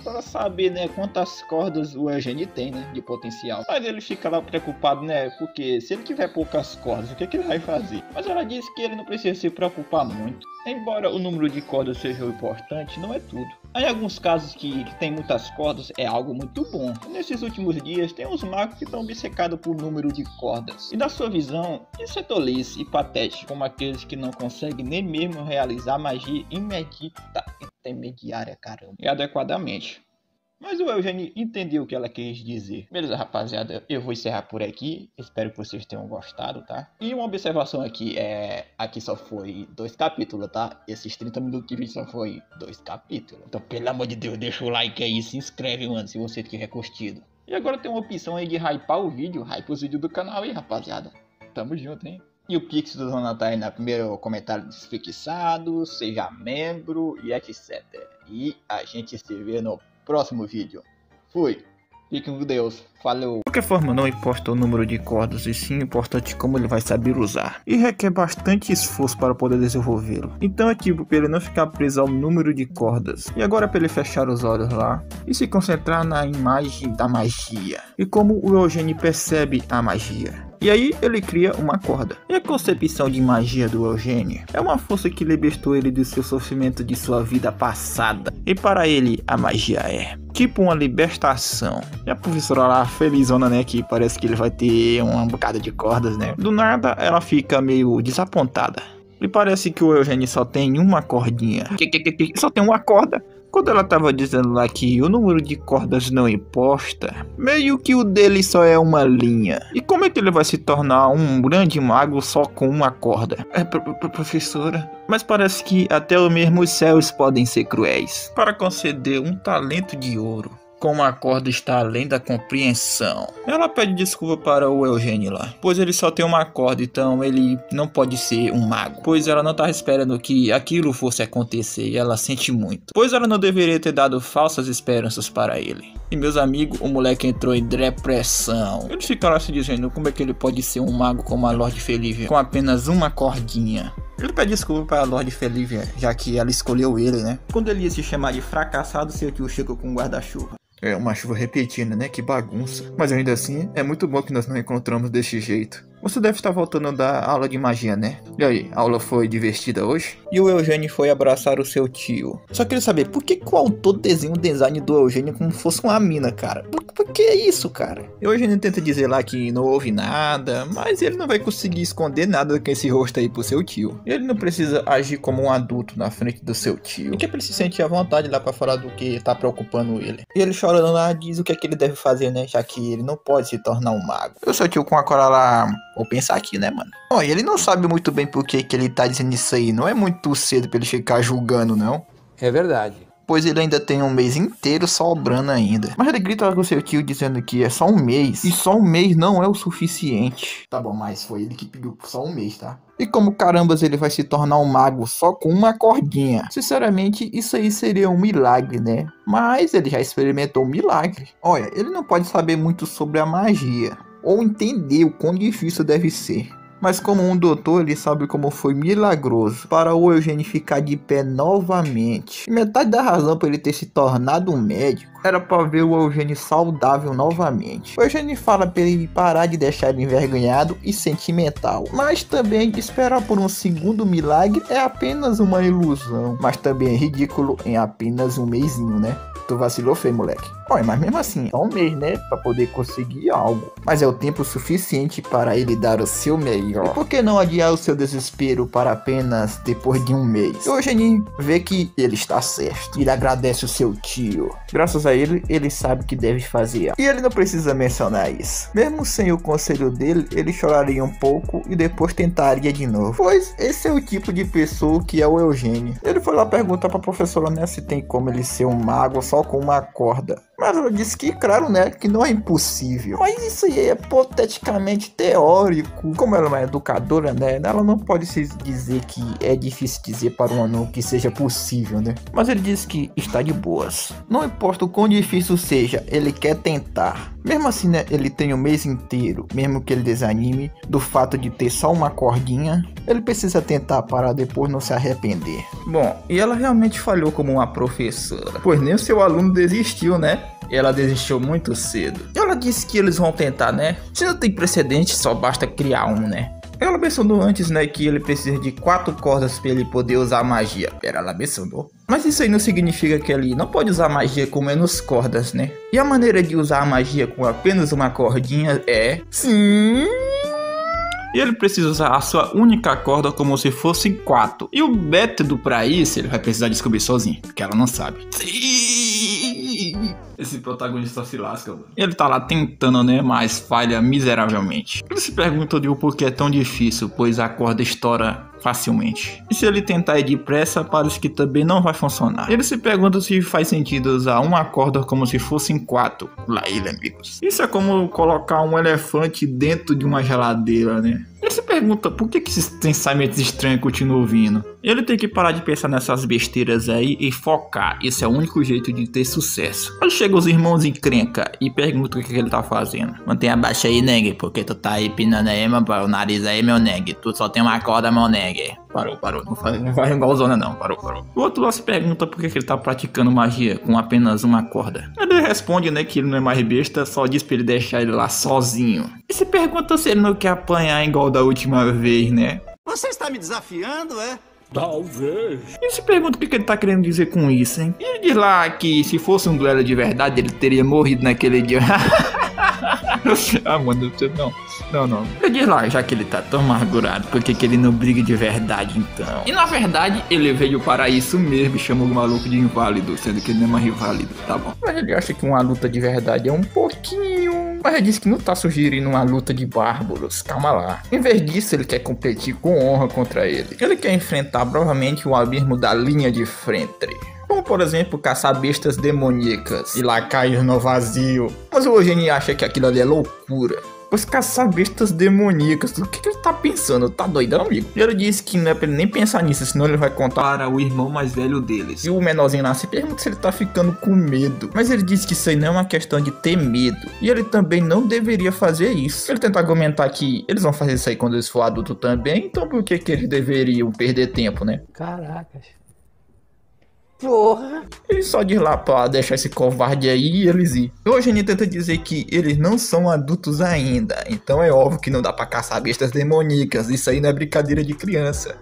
para saber, né, quantas cordas o Eugênio tem, né, de potencial. Mas ele fica lá preocupado, né, porque se ele tiver poucas cordas, o que ele vai fazer? Mas ela disse que ele não precisa se preocupar muito. Embora o número de cordas seja o importante, não é tudo. Em alguns casos que tem muitas cordas é algo muito bom. Nesses últimos dias tem uns magos que estão obcecados por número de cordas. E na sua visão, isso é tolice e patético, como aqueles que não conseguem nem mesmo realizar magia intermediária, caramba, e adequadamente. Mas o Eugênio entendeu o que ela quis dizer. Beleza, rapaziada, eu vou encerrar por aqui. Espero que vocês tenham gostado, tá? E uma observação aqui, aqui só foi 2 capítulos, tá? Esses 30 minutos de vídeo só foi 2 capítulos. Então, pelo amor de Deus, deixa o like aí, se inscreve, mano, se você tiver curtido. E agora tem uma opção aí de hypar o vídeo, hype os vídeos do canal aí, rapaziada. Tamo junto, hein? E o Pix do Dona tá aí no primeiro comentário desfixado, seja membro e etc. E a gente se vê no próximo vídeo. Fui. Fiquem com Deus. Falou. De qualquer forma, não importa o número de cordas, e sim importante como ele vai saber usar. E requer bastante esforço para poder desenvolvê-lo. Então é tipo para ele não ficar preso ao número de cordas. E agora para ele fechar os olhos lá e se concentrar na imagem da magia. E como o Eugênio percebe a magia. E aí ele cria uma corda. E a concepção de magia do Eugênio é uma força que libertou ele do seu sofrimento de sua vida passada. E para ele a magia é tipo uma libertação. E a professora lá felizona, né, que parece que ele vai ter uma bocada de cordas, né. Do nada ela fica meio desapontada. E parece que o Eugênio só tem uma cordinha. Só tem uma corda. Quando ela tava dizendo lá que o número de cordas não importa, meio que o dele só é uma linha. E como é que ele vai se tornar um grande mago só com uma corda? Professora, mas parece que até mesmo os céus podem ser cruéis para conceder um talento de ouro. Como a corda está além da compreensão. Ela pede desculpa para o Eugênio lá, pois ele só tem uma corda, então ele não pode ser um mago. Pois ela não estava esperando que aquilo fosse acontecer e ela sente muito. Pois ela não deveria ter dado falsas esperanças para ele. E meus amigos, o moleque entrou em depressão. Eles ficaram se dizendo como é que ele pode ser um mago como a Lorde Felívia com apenas uma cordinha. Ele pede desculpa para a Lorde Felívia, já que ela escolheu ele, né? Quando ele ia se chamar de fracassado, seu tio chegou com um guarda-chuva. É uma chuva repetida, né? Que bagunça. Mas ainda assim, é muito bom que nós não encontramos desse jeito. Você deve estar voltando da aula de magia, né? E aí, a aula foi divertida hoje? E o Eugênio foi abraçar o seu tio. Só queria saber, por que o autor desenha o design do Eugênio como se fosse uma mina, cara? Por que é isso, cara? E o Eugênio tenta dizer lá que não houve nada, mas ele não vai conseguir esconder nada com esse rosto aí pro seu tio. Ele não precisa agir como um adulto na frente do seu tio. E que ele se sente à vontade lá pra falar do que tá preocupando ele. E ele chorando lá diz o que é que ele deve fazer, né? Já que ele não pode se tornar um mago. E o seu tio com a cola lá... Vou pensar aqui, né, mano? Olha, ele não sabe muito bem por que ele tá dizendo isso aí. Não é muito cedo pra ele ficar julgando, não. É verdade. Pois ele ainda tem um mês inteiro sobrando ainda. Mas ele grita lá com seu tio dizendo que é só um mês. E só um mês não é o suficiente. Tá bom, mas foi ele que pediu só um mês, tá? E como carambas ele vai se tornar um mago só com uma cordinha? Sinceramente, isso aí seria um milagre, né? Mas ele já experimentou um milagre. Olha, ele não pode saber muito sobre a magia. Ou entender o quão difícil deve ser. Mas como um doutor, ele sabe como foi milagroso para o Eugênio ficar de pé novamente. E metade da razão para ele ter se tornado um médico era para ver o Eugênio saudável novamente. O Eugênio fala para ele parar de deixar ele envergonhado e sentimental. Mas também esperar por um segundo milagre é apenas uma ilusão. Mas também é ridículo em apenas um mesinho, né? Tu vacilou feio, moleque. Olha, mas mesmo assim, é um mês, né? Pra poder conseguir algo. Mas é o tempo suficiente para ele dar o seu melhor. E por que não adiar o seu desespero para apenas depois de um mês? O Eugênio vê que ele está certo. Ele agradece o seu tio. Graças a ele, ele sabe que deve fazer. E ele não precisa mencionar isso. Mesmo sem o conselho dele, ele choraria um pouco e depois tentaria de novo. Pois esse é o tipo de pessoa que é o Eugênio. Ele foi lá perguntar pra professora, né, se tem como ele ser um mago só com uma corda. Mas ela disse que, claro, né, que não é impossível. Mas isso aí é hipoteticamente teórico. Como ela é uma educadora, né, ela não pode se dizer que é difícil dizer para um aluno que seja possível, né. Mas ele disse que está de boas. Não importa o quão difícil seja, ele quer tentar. Mesmo assim, né, ele tem o mês inteiro, mesmo que ele desanime do fato de ter só uma cordinha, ele precisa tentar para depois não se arrepender. Bom, e ela realmente falhou como uma professora, pois nem o seu aluno desistiu, né? Ela desistiu muito cedo. Ela disse que eles vão tentar, né? Se não tem precedente, só basta criar um, né? Ela mencionou antes, né, que ele precisa de 4 cordas para ele poder usar magia. Pera, ela mencionou. Mas isso aí não significa que ele não pode usar magia com menos cordas, né? E a maneira de usar a magia com apenas uma cordinha é... Sim... E ele precisa usar a sua única corda como se fossem 4. E o método pra isso ele vai precisar descobrir sozinho, porque ela não sabe. Sim! Esse protagonista se lasca, mano. Ele tá lá tentando, né, mas falha miseravelmente. Ele se pergunta de o porquê é tão difícil, pois a corda estoura facilmente. E se ele tentar ir depressa, parece que também não vai funcionar. Ele se pergunta se faz sentido usar uma corda como se fossem 4. Lá ele, amigos. Isso é como colocar um elefante dentro de uma geladeira, né? Ele se pergunta por que esses pensamentos estranhos continuam vindo. Ele tem que parar de pensar nessas besteiras aí e focar. Esse é o único jeito de ter sucesso. Aí chega os irmãos encrenca e pergunta o que ele tá fazendo. Mantenha abaixo aí, neg, porque tu tá aí pinando aí, meu nariz aí, meu neg. Tu só tem uma corda, meu neg. Parou. Não faz igual zona não. Parou. O outro lá se pergunta por que ele tá praticando magia com apenas uma corda. Ele responde, né, que ele não é mais besta, só diz pra ele deixar ele lá sozinho. E se pergunta se ele não quer apanhar igual da última vez, né? Você está me desafiando, é? Talvez. E se pergunta o que ele tá querendo dizer com isso, hein? E ele diz lá que se fosse um duelo de verdade, ele teria morrido naquele dia. Ah, mano, não. Ele diz lá, já que ele tá tão amargurado, por que ele não briga de verdade, então? E na verdade, ele veio para isso mesmo e chamou o maluco de inválido, sendo que ele não é mais inválido, tá bom? Mas ele acha que uma luta de verdade é um pouquinho... Mas ele disse que não tá sugerindo uma luta de bárbaros, calma lá. Em vez disso, ele quer competir com honra contra ele. Ele quer enfrentar provavelmente o abismo da linha de frente. Como, por exemplo, caçar bestas demoníacas e lá cair no vazio. Mas o Eugênio acha que aquilo ali é loucura. Pois caçar bestas demoníacas, o que ele tá pensando? Tá doidão, amigo? E ele disse que não é pra ele nem pensar nisso, senão ele vai contar para o irmão mais velho deles. E o menorzinho lá se pergunta se ele tá ficando com medo. Mas ele disse que isso aí não é uma questão de ter medo. E ele também não deveria fazer isso. Ele tenta argumentar que eles vão fazer isso aí quando eles for adultos também, então por que eles deveriam perder tempo, né? Caracas. Porra! Ele só diz lá pra deixar esse covarde aí e eles ir. Hoje a gente tenta dizer que eles não são adultos ainda, então é óbvio que não dá pra caçar bestas demoníacas, isso aí não é brincadeira de criança.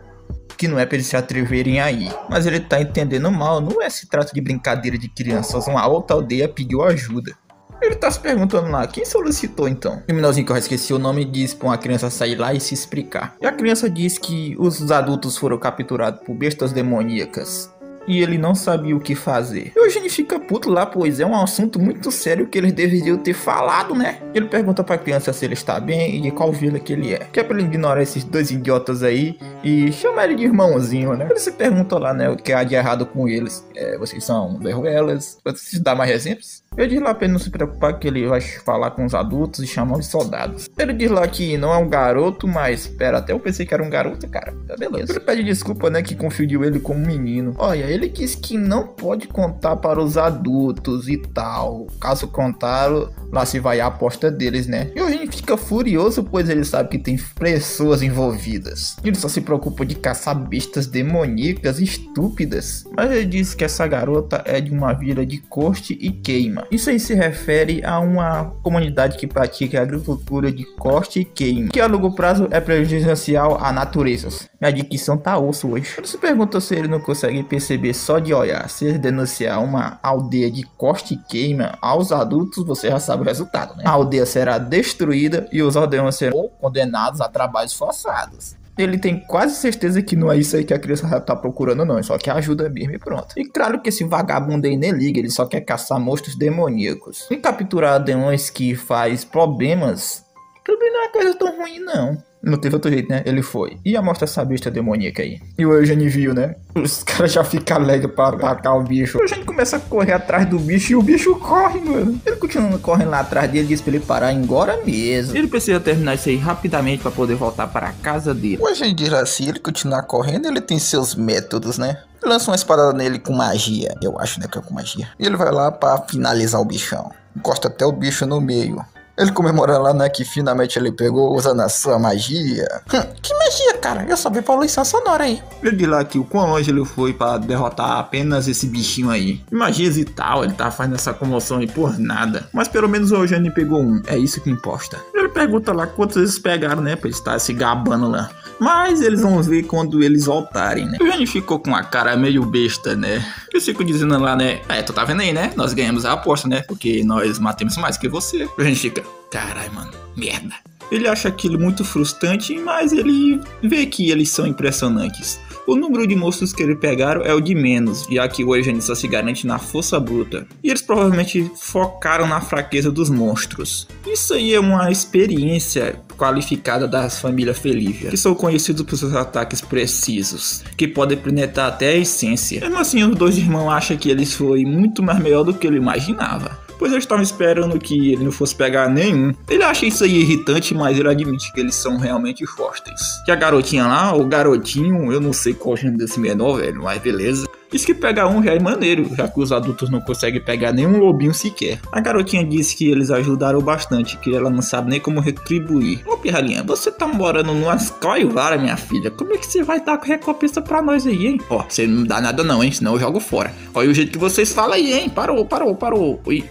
Que não é pra eles se atreverem aí. Mas ele tá entendendo mal, não é se trata de brincadeira de crianças, uma outra aldeia pediu ajuda. Ele tá se perguntando lá, quem solicitou então? O menorzinho que eu esqueci o nome diz pra uma criança sair lá e se explicar. E a criança diz que os adultos foram capturados por bestas demoníacas. E ele não sabia o que fazer. E o Eugênio fica puto lá, pois é um assunto muito sério que eles deveriam ter falado, né? Ele pergunta pra criança se ele está bem e de qual vila que ele é. Que é pra ele ignorar esses dois idiotas aí e chamar ele de irmãozinho, né? Ele se pergunta lá, né, o que há de errado com eles. Vocês são verruelas? Vocês dão mais exemplos? Eu diz lá pra ele não se preocupar que ele vai falar com os adultos e chamar os soldados. Ele diz lá que não é um garoto, mas... Pera, até eu pensei que era um garoto, cara. Tá beleza. Ele pede desculpa, né, que confundiu ele como um menino. Olha, ele diz que não pode contar para os adultos e tal. Caso contrário, lá se vai a aposta deles, né? E o Eugênio fica furioso, pois ele sabe que tem pessoas envolvidas. Ele só se preocupa de caçar bestas demoníacas estúpidas. Mas ele diz que essa garota é de uma vila de corte e queima. Isso aí se refere a uma comunidade que pratica a agricultura de corte e queima, que a longo prazo é prejudicial à natureza. Minha dicção tá osso hoje. Ele se pergunta se ele não consegue perceber só de olhar. Se ele denunciar uma aldeia de corte e queima aos adultos, você já sabe o resultado, né? A aldeia será destruída e os aldeões serão condenados a trabalhos forçados. Ele tem quase certeza que não é isso aí que a criança já tá procurando não, só quer ajuda mesmo e pronto. E claro que esse vagabundo aí nem liga, ele só quer caçar monstros demoníacos. E capturar aldeões que faz problemas também não é coisa tão ruim não. Não teve outro jeito, né? Ele foi. E mostra essa besta demoníaca aí. E o Eugênio viu, né? Os caras já ficam alegres pra atacar o bicho. O Eugênio começa a correr atrás do bicho e o bicho corre, mano. Ele continua correndo lá atrás dele e diz pra ele parar agora mesmo. Ele precisa terminar isso aí rapidamente pra poder voltar para a casa dele. O Eugênio diz assim, ele continuar correndo, ele tem seus métodos, né? Ele lança uma espada nele com magia, eu acho, né, que é com magia. E ele vai lá pra finalizar o bichão. Encosta até o bicho no meio. Ele comemora lá, né, que finalmente ele pegou usando a sua magia. Que magia, cara? Eu só vi poluição sonora aí. Ele diz lá que o quão longe ele foi pra derrotar apenas esse bichinho aí. Magias e tal, ele tá fazendo essa comoção aí por nada. Mas pelo menos o Eugênio pegou um, é isso que importa. Ele pergunta lá quantos eles pegaram, né, pra ele estar se gabando lá. Mas eles vão ver quando eles voltarem, né? O Eugênio ficou com a cara meio besta, né? Eu fico dizendo lá, né? Tu tá vendo aí, né? Nós ganhamos a aposta, né? Porque nós matamos mais que você. O Eugênio fica, carai, mano, merda. Ele acha aquilo muito frustrante, mas ele vê que eles são impressionantes. O número de monstros que eles pegaram é o de menos, já que o Eugênio só se garante na força bruta. E eles provavelmente focaram na fraqueza dos monstros. Isso aí é uma experiência qualificada das famílias Felívia, que são conhecidos por seus ataques precisos, que podem penetrar até a essência. Mesmo assim, os dois irmãos acham que eles foi muito mais melhor do que ele imaginava. Pois eu estava esperando que ele não fosse pegar nenhum. Ele acha isso aí irritante, mas ele admite que eles são realmente fortes. Que a garotinha lá, o garotinho, eu não sei qual é o gênero desse menor, velho, mas beleza. Diz que pegar um já é maneiro, já que os adultos não conseguem pegar nenhum lobinho sequer. A garotinha disse que eles ajudaram bastante, que ela não sabe nem como retribuir. Ô pirralhinha, você tá morando numa Coivara, minha filha. Como é que você vai dar recompensa pra nós aí, hein? Ó, você não dá nada não, hein? Senão eu jogo fora. Olha o jeito que vocês falam aí, hein? Parou.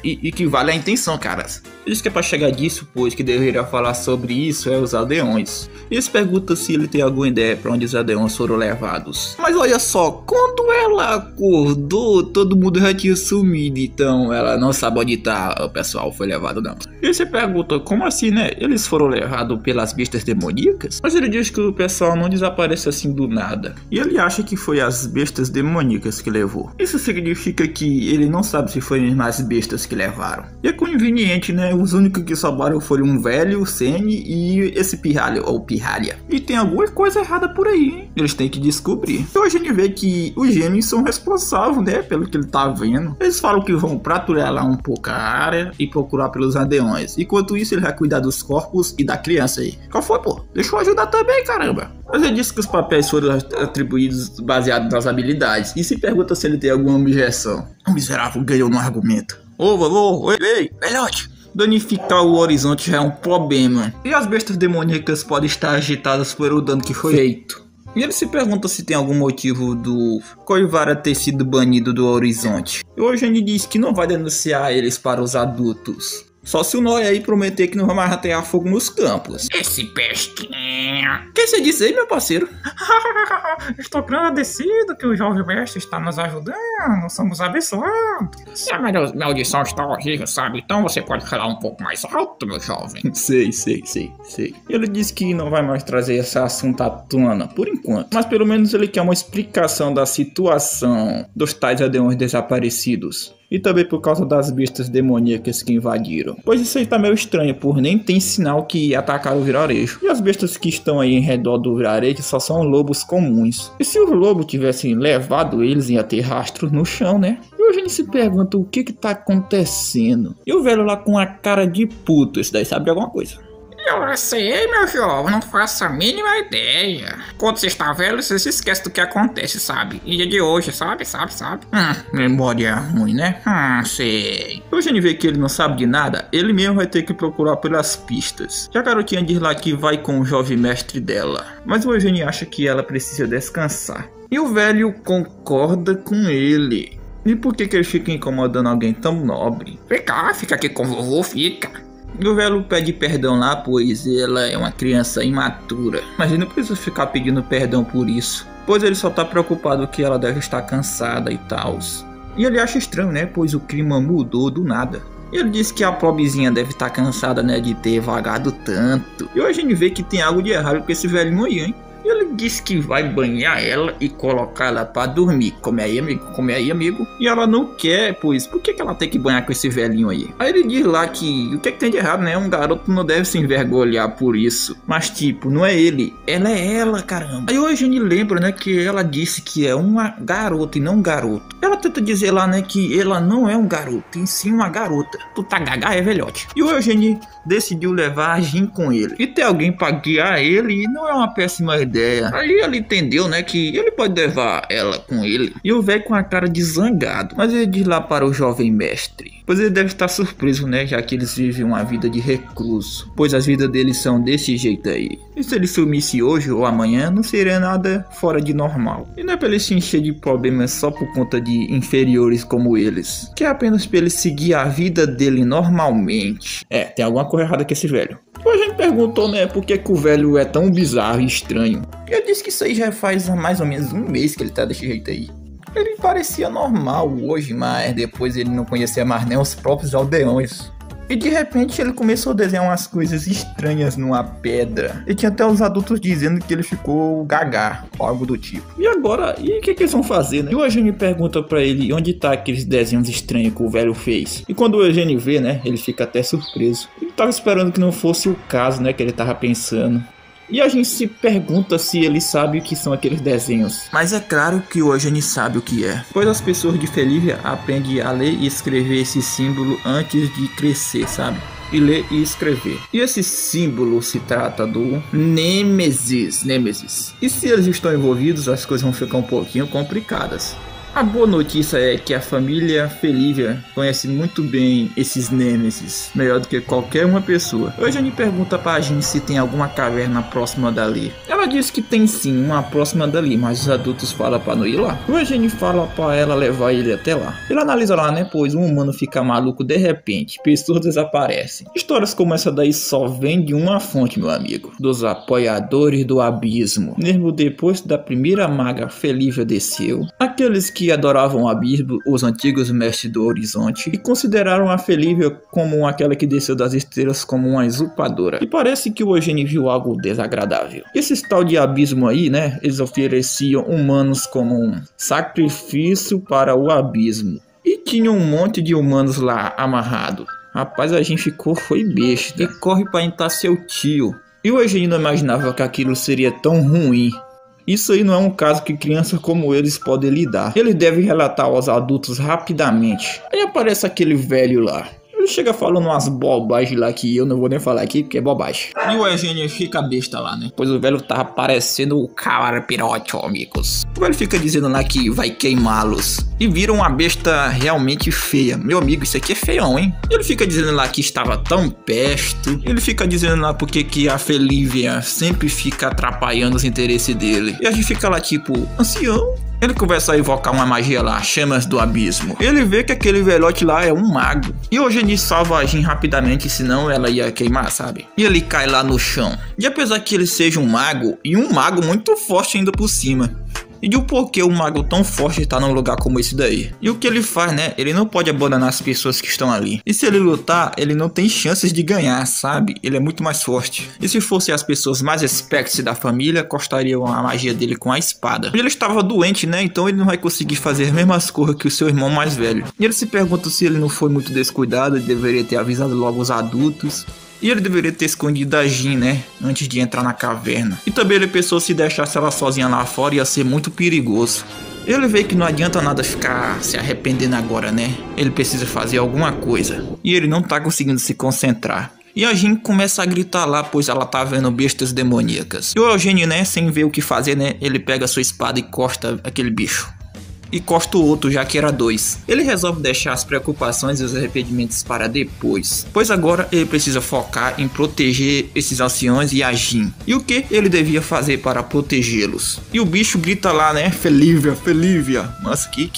E que vale a intenção, caras. Diz que é pra chegar disso, pois que deveria falar sobre isso é os aldeões. Eles perguntam se ele tem alguma ideia pra onde os aldeões foram levados. Mas olha só, quando ela acordou, todo mundo já tinha sumido, então ela não sabe onde tá o pessoal foi levado não. E você pergunta, como assim, né? Eles foram levados pelas bestas demoníacas? Mas ele diz que o pessoal não desaparece assim do nada. E ele acha que foi as bestas demoníacas que levou. Isso significa que ele não sabe se foram as bestas que levaram. E é conveniente, né? Os únicos que sobraram foram um velho, o Sene e esse pirralho, ou pirralha. E tem alguma coisa errada por aí, hein? Eles têm que descobrir. Então a gente vê que os gêmeos são responsáveis, né? Pelo que ele tá vendo. Eles falam que vão patrulhar lá um pouco a área e procurar pelos aldeões. Enquanto isso, ele vai cuidar dos corpos e da criança aí. Qual foi, pô? Deixa eu ajudar também, caramba. Mas ele disse que os papéis foram atribuídos baseados nas habilidades. E se pergunta se ele tem alguma objeção. O miserável ganhou no argumento. Ei, velhote. Danificar o horizonte já é um problema. E as bestas demoníacas podem estar agitadas pelo dano que foi feito. E ele se pergunta se tem algum motivo do Coivara ter sido banido do horizonte. E o Eugênio diz que não vai denunciar eles para os adultos. Só se o Noia aí prometer que não vai mais atear fogo nos campos. Esse pestinha. O que você disse aí, meu parceiro? Estou agradecido que o jovem mestre está nos ajudando. Somos abençoados. A maldição está horrível, sabe? Então você pode falar um pouco mais alto, meu jovem. Sei. Ele disse que não vai mais trazer esse assunto à tona, por enquanto. Mas pelo menos ele quer uma explicação da situação dos tais aldeões desaparecidos. E também por causa das bestas demoníacas que invadiram. Pois isso aí tá meio estranho, por nem tem sinal que atacaram o vilarejo. E as bestas que estão aí em redor do vilarejo só são lobos comuns. E se os lobos tivessem levado eles, ia ter rastros no chão, né? E hoje a gente se pergunta o que tá acontecendo. E o velho lá com a cara de puto, esse daí sabe de alguma coisa. Eu sei, meu jovem, não faço a mínima ideia. Quando você está velho, você se esquece do que acontece, sabe? E de hoje, sabe? Memória ruim, né? Sei. Hoje a gente vê que ele não sabe de nada, ele mesmo vai ter que procurar pelas pistas. Já a garotinha diz lá que vai com o jovem mestre dela. Mas o Eugênio acha que ela precisa descansar. E o velho concorda com ele. E por que ele fica incomodando alguém tão nobre? Fica aqui com o vovô, fica. E o velho pede perdão lá, pois ela é uma criança imatura. Mas ele não precisa ficar pedindo perdão por isso, pois ele só tá preocupado que ela deve estar cansada e tal. E ele acha estranho, né, pois o clima mudou do nada. Ele diz que a pobrezinha deve estar cansada, né, de ter vagado tanto. E hoje a gente vê que tem algo de errado com esse velhinho aí, hein. E ele Ele disse que vai banhar ela e colocar ela pra dormir. Come aí, amigo, come aí, amigo. E ela não quer, pois por que ela tem que banhar com esse velhinho aí? Aí ele diz lá que o que tem de errado, né? Um garoto não deve se envergonhar por isso. Mas tipo, não é ele, ela é ela, caramba. Aí hoje a gente lembra, né, que ela disse que é uma garota e não um garoto. Ela tenta dizer lá, né, que ela não é um garoto, e sim uma garota. Tu tá gaga, é velhote. E o Eugênio decidiu levar a Jean com ele. E ter alguém pra guiar ele não é uma péssima ideia. Aí ele entendeu, né, que ele pode levar ela com ele. E o velho com a cara de zangado. Mas ele diz lá para o jovem mestre, pois ele deve estar surpreso, né, já que eles vivem uma vida de recluso, pois as vidas deles são desse jeito aí. E se ele sumisse hoje ou amanhã, não seria nada fora de normal. E não é pra ele se encher de problemas só por conta de inferiores como eles, que é apenas pra ele seguir a vida dele normalmente. Tem alguma coisa errada com esse velho. A gente perguntou, né, por que o velho é tão bizarro e estranho. E ele disse que isso aí já faz mais ou menos um mês que ele tá desse jeito aí. Ele parecia normal hoje, mas depois ele não conhecia mais nem os próprios aldeões. E de repente ele começou a desenhar umas coisas estranhas numa pedra. E tinha até os adultos dizendo que ele ficou gaga, algo do tipo. E agora, e o que eles vão fazer, né? E o Eugênio pergunta pra ele onde tá aqueles desenhos estranhos que o velho fez. E quando o Eugênio vê, né, ele fica até surpreso. Ele tava esperando que não fosse o caso, né, que ele tava pensando. E a gente se pergunta se ele sabe o que são aqueles desenhos. Mas é claro que o Eugênio sabe o que é, pois as pessoas de Felívia aprendem a ler e escrever esse símbolo antes de crescer, sabe? E ler e escrever. E esse símbolo se trata do Nêmesis. E se eles estão envolvidos, as coisas vão ficar um pouquinho complicadas. A boa notícia é que a família Felívia conhece muito bem esses Nêmesis, melhor do que qualquer uma pessoa. Hoje a gente pergunta pra Jean se tem alguma caverna próxima dali. Ela diz que tem sim, uma próxima dali, mas os adultos falam pra não ir lá. O Eugênio fala pra ela levar ele até lá. Ele analisa lá, né, pois um humano fica maluco de repente, pessoas desaparecem. Histórias como essa daí só vêm de uma fonte, meu amigo, dos apoiadores do abismo. Mesmo depois da primeira maga Felívia desceu, aqueles que adoravam o abismo, os antigos mestres do horizonte, e consideraram a Felívia como aquela que desceu das estrelas como uma usurpadora. E parece que o Eugênio viu algo desagradável. Esse tal de abismo aí, né, eles ofereciam humanos como um sacrifício para o abismo. E tinha um monte de humanos lá amarrado. Rapaz, a gente foi besta. E corre para entrar seu tio. E o Eugênio não imaginava que aquilo seria tão ruim. Isso aí não é um caso que crianças como eles podem lidar. Eles devem relatar aos adultos rapidamente. Aí aparece aquele velho lá. Ele chega falando umas bobagens lá que eu não vou nem falar aqui porque é bobagem. E o Eugênio fica besta lá, né? Pois o velho tava parecendo o Carapirote, amigos. O velho fica dizendo lá que vai queimá-los. E vira uma besta realmente feia. Meu amigo, isso aqui é feião, hein? Ele fica dizendo lá que estava tão perto. Ele fica dizendo lá porque que a Felívia sempre fica atrapalhando os interesses dele. E a gente fica lá tipo, ancião. Ele começa a invocar uma magia lá, chamas do abismo. Ele vê que aquele velhote lá é um mago. E o Eugênio salva a Jean rapidamente, senão ela ia queimar, sabe? E ele cai lá no chão. E apesar que ele seja um mago, e um mago muito forte ainda por cima. E de porquê um mago tão forte está num lugar como esse daí. E o que ele faz, né? Ele não pode abandonar as pessoas que estão ali. E se ele lutar, ele não tem chances de ganhar, sabe? Ele é muito mais forte. E se fossem as pessoas mais expects da família, costariam a magia dele com a espada. E ele estava doente, né? Então ele não vai conseguir fazer as mesmas coisas que o seu irmão mais velho. E ele se pergunta se ele não foi muito descuidado e deveria ter avisado logo os adultos. E ele deveria ter escondido a Jean, né? Antes de entrar na caverna. E também ele pensou se deixasse ela sozinha lá fora ia ser muito perigoso. Ele vê que não adianta nada ficar se arrependendo agora, né? Ele precisa fazer alguma coisa. E ele não tá conseguindo se concentrar. E a Jean começa a gritar lá, pois ela tá vendo bestas demoníacas. E o Eugênio, né? Sem ver o que fazer, né? Ele pega sua espada e corta aquele bicho. E corta o outro, já que era 2. Ele resolve deixar as preocupações e os arrependimentos para depois, pois agora ele precisa focar em proteger esses anciões e a Jean. E o que ele devia fazer para protegê-los? E o bicho grita lá, né? Felívia, Felívia. Nossa, que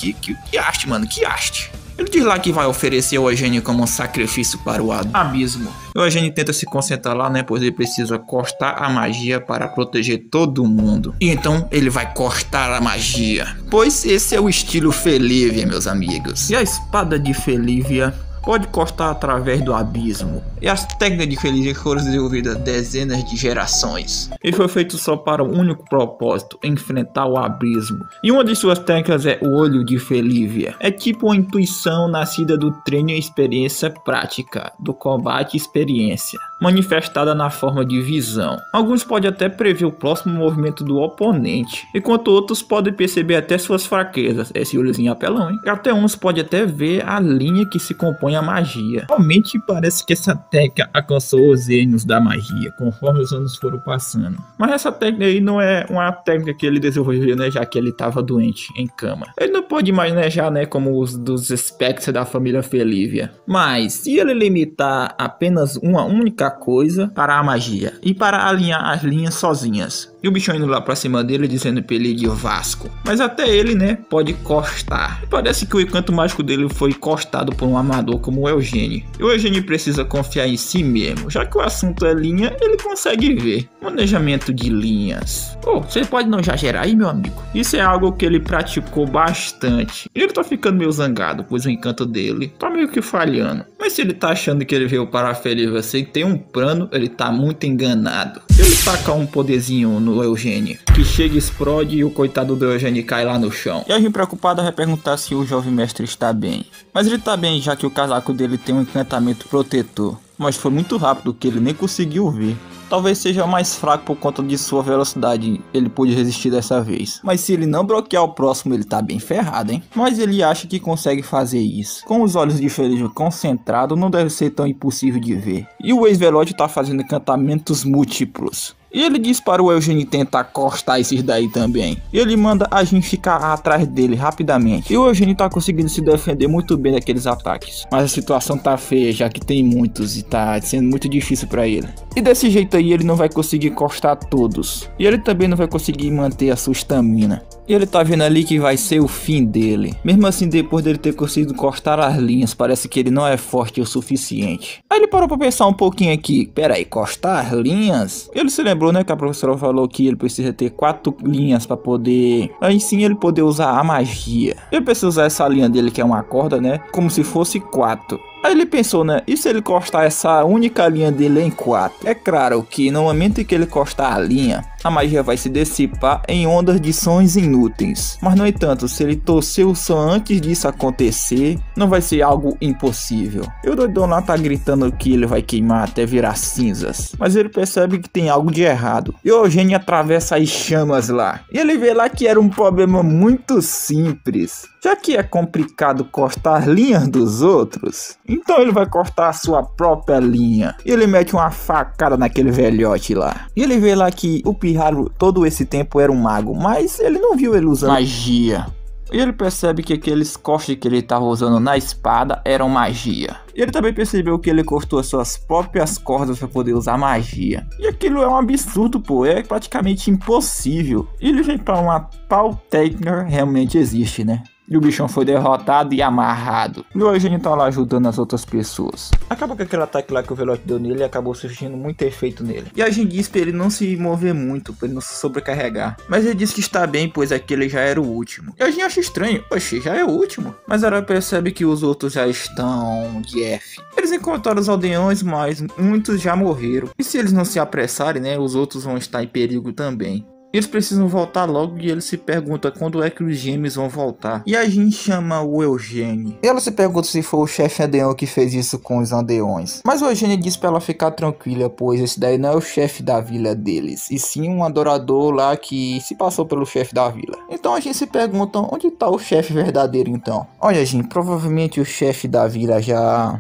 haste, mano, que haste. Ele diz lá que vai oferecer o Eugênio como um sacrifício para o abismo. O Eugênio tenta se concentrar lá, né? Pois ele precisa cortar a magia para proteger todo mundo. E então ele vai cortar a magia. Pois esse é o estilo Felívia, meus amigos. E a espada de Felívia pode cortar através do abismo. E as técnicas de Feligia foram desenvolvidas dezenas de gerações. E foi feito só para um único propósito, enfrentar o abismo. E uma de suas técnicas é o olho de Felívia. É tipo uma intuição nascida do treino e experiência prática, do combate e experiência, manifestada na forma de visão. Alguns podem até prever o próximo movimento do oponente, enquanto outros podem perceber até suas fraquezas, esse olhozinho apelão, hein? E até uns podem até ver a linha que se compõe a magia. Realmente parece que essa técnica alcançou os gênios da magia, conforme os anos foram passando. Mas essa técnica aí não é uma técnica que ele desenvolveu, né, já que ele estava doente, em cama. Ele não pode manejar, né, como os dos Spectres da família Felívia. Mas se ele limitar apenas uma única coisa para a magia e para alinhar as linhas sozinhas, e o bichão indo lá pra cima dele dizendo pra ele de Vasco. Mas até ele, né, pode costar. E parece que o encanto mágico dele foi costado por um amador como o Eugênio. E o Eugênio precisa confiar em si mesmo. Já que o assunto é linha, ele consegue ver. Manejamento de linhas. Oh, você pode não exagerar aí, meu amigo. Isso é algo que ele praticou bastante. E ele tá ficando meio zangado, pois o encanto dele tá meio que falhando. Mas se ele tá achando que ele veio para a Felívia sem ter um plano, ele tá muito enganado. Se ele tacar um poderzinho no Eugênio, que chega, explode e o coitado do Eugênio cai lá no chão. E a gente preocupada vai perguntar se o jovem mestre está bem. Mas ele tá bem, já que o casaco dele tem um encantamento protetor. Mas foi muito rápido que ele nem conseguiu ver. Talvez seja mais fraco por conta de sua velocidade, ele pôde resistir dessa vez. Mas se ele não bloquear o próximo, ele tá bem ferrado, hein? Mas ele acha que consegue fazer isso. Com os olhos de Felívia concentrados, não deve ser tão impossível de ver. E o ex-velote tá fazendo encantamentos múltiplos. E ele diz para o Eugênio tentar cortar esses daí também. E ele manda a gente ficar atrás dele rapidamente. E o Eugênio tá conseguindo se defender muito bem daqueles ataques. Mas a situação tá feia, já que tem muitos e tá sendo muito difícil para ele. E desse jeito aí ele não vai conseguir cortar todos. E ele também não vai conseguir manter a sua estamina. E ele tá vendo ali que vai ser o fim dele. Mesmo assim, depois dele ter conseguido cortar as linhas, parece que ele não é forte o suficiente. Aí ele parou pra pensar um pouquinho aqui. Pera aí, cortar as linhas? Ele se lembrou, né, que a professora falou que ele precisa ter 4 linhas pra poder... Aí sim ele poder usar a magia. Ele precisa usar essa linha dele, que é uma corda, né, como se fosse 4. Aí ele pensou, né, e se ele cortar essa única linha dele em 4? É claro que no momento em que ele cortar a linha, a magia vai se dissipar em ondas de sons inúteis. Mas no entanto, se ele torcer o som antes disso acontecer, não vai ser algo impossível. E o doidão lá tá gritando que ele vai queimar até virar cinzas. Mas ele percebe que tem algo de errado. E o Eugênio atravessa as chamas lá. E ele vê lá que era um problema muito simples. Já que é complicado cortar linhas dos outros, então ele vai cortar a sua própria linha. E ele mete uma facada naquele velhote lá. E ele vê lá que o pirralho todo esse tempo era um mago, mas ele não viu ele usando magia. E ele percebe que aqueles cortes que ele estava usando na espada eram magia. E ele também percebeu que ele cortou as suas próprias cordas para poder usar magia. E aquilo é um absurdo, pô, é praticamente impossível. E ele vem para uma tal técnica realmente existe, né? E o bichão foi derrotado e amarrado. E o Eugênio tá lá ajudando as outras pessoas. Acabou que aquele ataque lá que o velote deu nele acabou surgindo muito efeito nele. E a gente disse pra ele não se mover muito, pra ele não se sobrecarregar. Mas ele disse que está bem, pois aquele já era o último. E a gente acha estranho, oxe, já é o último. Mas ela percebe que os outros já estão de F. Eles encontraram os aldeões, mas muitos já morreram. E se eles não se apressarem, né, os outros vão estar em perigo também. Eles precisam voltar logo e ele se pergunta quando é que os gêmeos vão voltar. E a gente chama o Eugênio. Ela se pergunta se foi o chefe aldeão que fez isso com os aldeões. Mas o Eugênio diz pra ela ficar tranquila, pois esse daí não é o chefe da vila deles, e sim um adorador lá que se passou pelo chefe da vila. Então a gente se pergunta onde tá o chefe verdadeiro então. Olha, gente, provavelmente o chefe da vila já...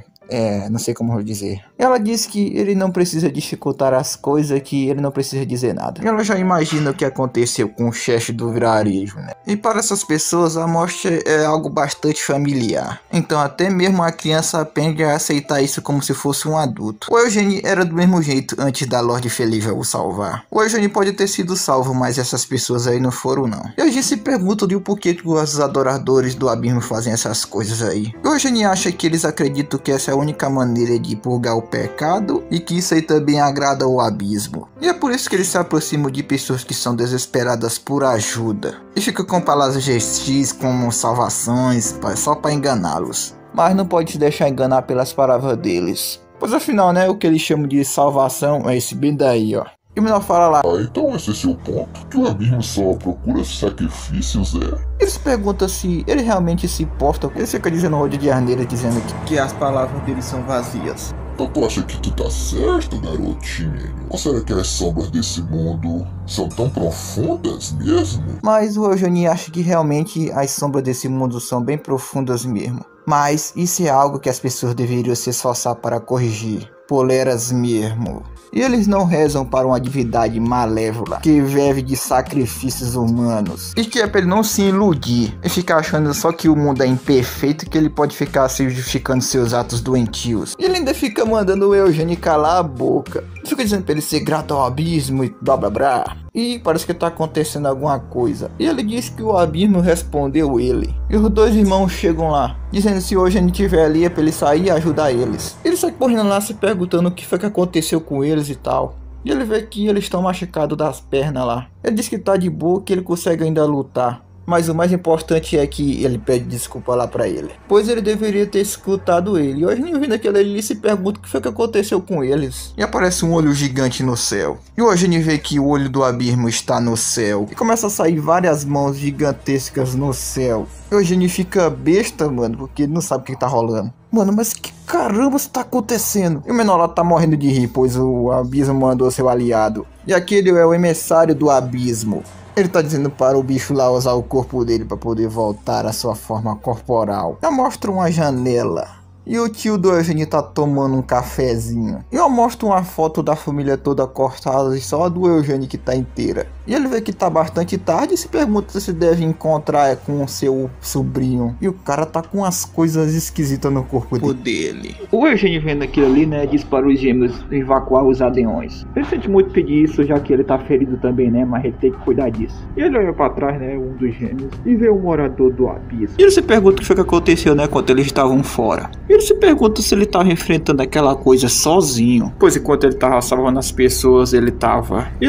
não sei como eu dizer. Ela diz que ele não precisa dificultar as coisas, que ele não precisa dizer nada. Ela já imagina o que aconteceu com o chefe do vilarejo, né? E para essas pessoas a morte é algo bastante familiar. Então até mesmo a criança aprende a aceitar isso como se fosse um adulto. O Eugênio era do mesmo jeito antes da Lorde Felívia o salvar. O Eugênio pode ter sido salvo, mas essas pessoas aí não foram não. E a gente se pergunta de por que os adoradores do abismo fazem essas coisas aí. O Eugênio acha que eles acreditam que essa é a única maneira de purgar o pecado e que isso aí também agrada ao abismo. E é por isso que eles se aproximam de pessoas que são desesperadas por ajuda e ficam com palavras gestis como salvações só para enganá-los. mas não pode se deixar enganar pelas palavras deles. Pois afinal, né, o que eles chamam de salvação é esse bem daí, ó. E o menor fala lá: Ah, então esse é seu ponto? Que o abismo só procura sacrifícios, é? Eles perguntam se ele realmente se importa. Ele fica dizendo roda de arneira, dizendo que as palavras dele são vazias. Então tu acha que tu tá certo, garotinho? Ou será que as sombras desse mundo são tão profundas mesmo? Mas o Eugênio acha que realmente as sombras desse mundo são bem profundas mesmo. Mas isso é algo que as pessoas deveriam se esforçar para corrigir. Poleras mesmo. E eles não rezam para uma divindade malévola que vive de sacrifícios humanos. E que é para ele não se iludir e ficar achando só que o mundo é imperfeito e que ele pode ficar se justificando seus atos doentios. E ele ainda fica mandando o Eugênio calar a boca. Fica dizendo para ele ser grato ao abismo e blá blá blá. E parece que tá acontecendo alguma coisa. E ele diz que o abismo respondeu ele. E os dois irmãos chegam lá, dizendo que se o Eugênio estiver ali é pra ele sair e ajudar eles. Ele sai correndo lá se perguntando o que foi que aconteceu com eles e tal. E ele vê que eles estão machucados das pernas lá. Ele diz que tá de boa, que ele consegue ainda lutar. Mas o mais importante é que ele pede desculpa lá pra ele, pois ele deveria ter escutado ele. E hoje, vendo aquilo, ele se pergunta o que foi que aconteceu com eles. E aparece um olho gigante no céu. E o Eugênio vê que o olho do abismo está no céu. E começa a sair várias mãos gigantescas no céu. E o Eugênio fica besta, mano, porque ele não sabe o que tá rolando. Mano, mas que caramba está acontecendo? E o menor lá tá morrendo de rir, pois o abismo mandou seu aliado. E aquele é o emissário do abismo. Ele tá dizendo para o bicho lá usar o corpo dele para poder voltar à sua forma corporal. Eu mostro uma janela. E o tio do Eugênio tá tomando um cafezinho. E eu mostro uma foto da família toda cortada e só a do Eugênio que tá inteira. E ele vê que tá bastante tarde e se pergunta se deve encontrar com o seu sobrinho. E o cara tá com umas coisas esquisitas no corpo dele. O Eugênio vendo aquilo ali, né, diz para os gêmeos evacuar os aldeões. Ele sente muito pedir isso, já que ele tá ferido também, né, mas ele tem que cuidar disso. E ele olha pra trás, né, um dos gêmeos, e vê o morador do abismo. E ele se pergunta o que foi que aconteceu, né, quando eles estavam fora. Ele se pergunta se ele tava enfrentando aquela coisa sozinho, pois enquanto ele tava salvando as pessoas, ele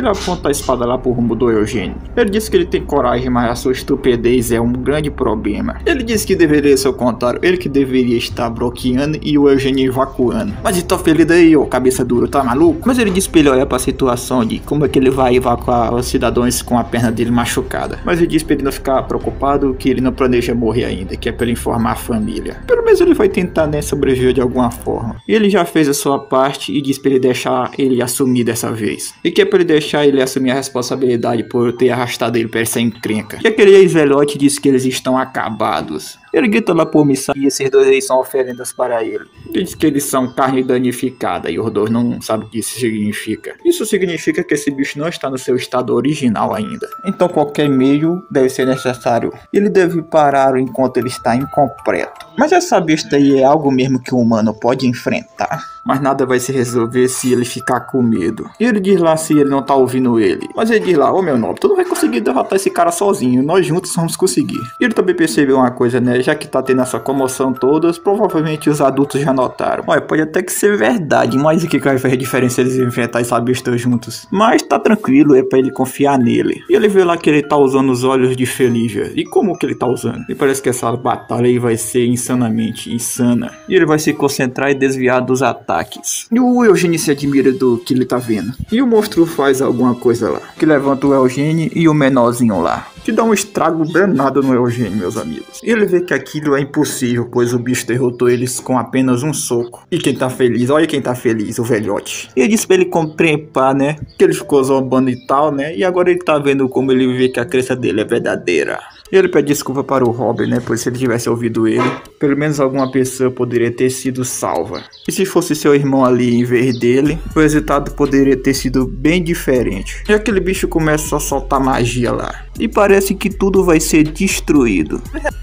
aponta a espada lá pro rumo do Eugênio. Ele diz que ele tem coragem, mas a sua estupidez é um grande problema. Ele diz que deveria ser o contrário, ele que deveria estar bloqueando e o Eugênio evacuando. Mas ele tá feliz aí, ô cabeça dura, tá maluco? Mas ele diz pra ele olhar pra situação de como é que ele vai evacuar os cidadãos com a perna dele machucada. Mas ele diz pra ele não ficar preocupado, que ele não planeja morrer ainda, que é pra ele informar a família. Pelo menos ele vai tentar, né, sobreviver de alguma forma. E ele já fez a sua parte e diz pra ele deixar ele assumir dessa vez. E que é pra ele deixar ele assumir a responsabilidade por ter arrastado ele pra essa encrenca. E aquele ex-velhote diz que eles estão acabados. Ele grita lá por missão e esses dois aí são oferendas para ele. Ele diz que eles são carne danificada e os dois não sabem o que isso significa. Isso significa que esse bicho não está no seu estado original ainda. Então qualquer meio deve ser necessário. Ele deve parar enquanto ele está incompleto. Mas essa besta aí é algo mesmo que o humano pode enfrentar. Mas nada vai se resolver se ele ficar com medo. E ele diz lá se ele não tá ouvindo ele. Mas ele diz lá: ô meu nobre, tu não vai conseguir derrotar esse cara sozinho. Nós juntos vamos conseguir. E ele também percebeu uma coisa, né? Já que tá tendo essa comoção toda, provavelmente os adultos já notaram. Olha, pode até que ser verdade, mas o que vai fazer diferença eles enfrentar essa besta juntos? Mas tá tranquilo, é pra ele confiar nele. E ele vê lá que ele tá usando os olhos de Felívia. E como que ele tá usando? E parece que essa batalha aí vai ser insanamente insana. E ele vai se concentrar e desviar dos ataques. E o Eugênio se admira do que ele tá vendo. E o monstro faz alguma coisa lá, que levanta o Eugênio e o menorzinho lá, que dá um estrago danado no Eugênio, meus amigos. E ele vê que aquilo é impossível, pois o bicho derrotou eles com apenas um soco. E quem tá feliz, olha quem tá feliz, o velhote. E ele disse pra ele compreender, né, que ele ficou zombando e tal, né, e agora ele tá vendo como ele vê que a crença dele é verdadeira. E ele pede desculpa para o Robin, né, pois se ele tivesse ouvido ele, pelo menos alguma pessoa poderia ter sido salva. E se fosse seu irmão ali em vez dele, o resultado poderia ter sido bem diferente. E aquele bicho começa a soltar magia lá. E parece que tudo vai ser destruído.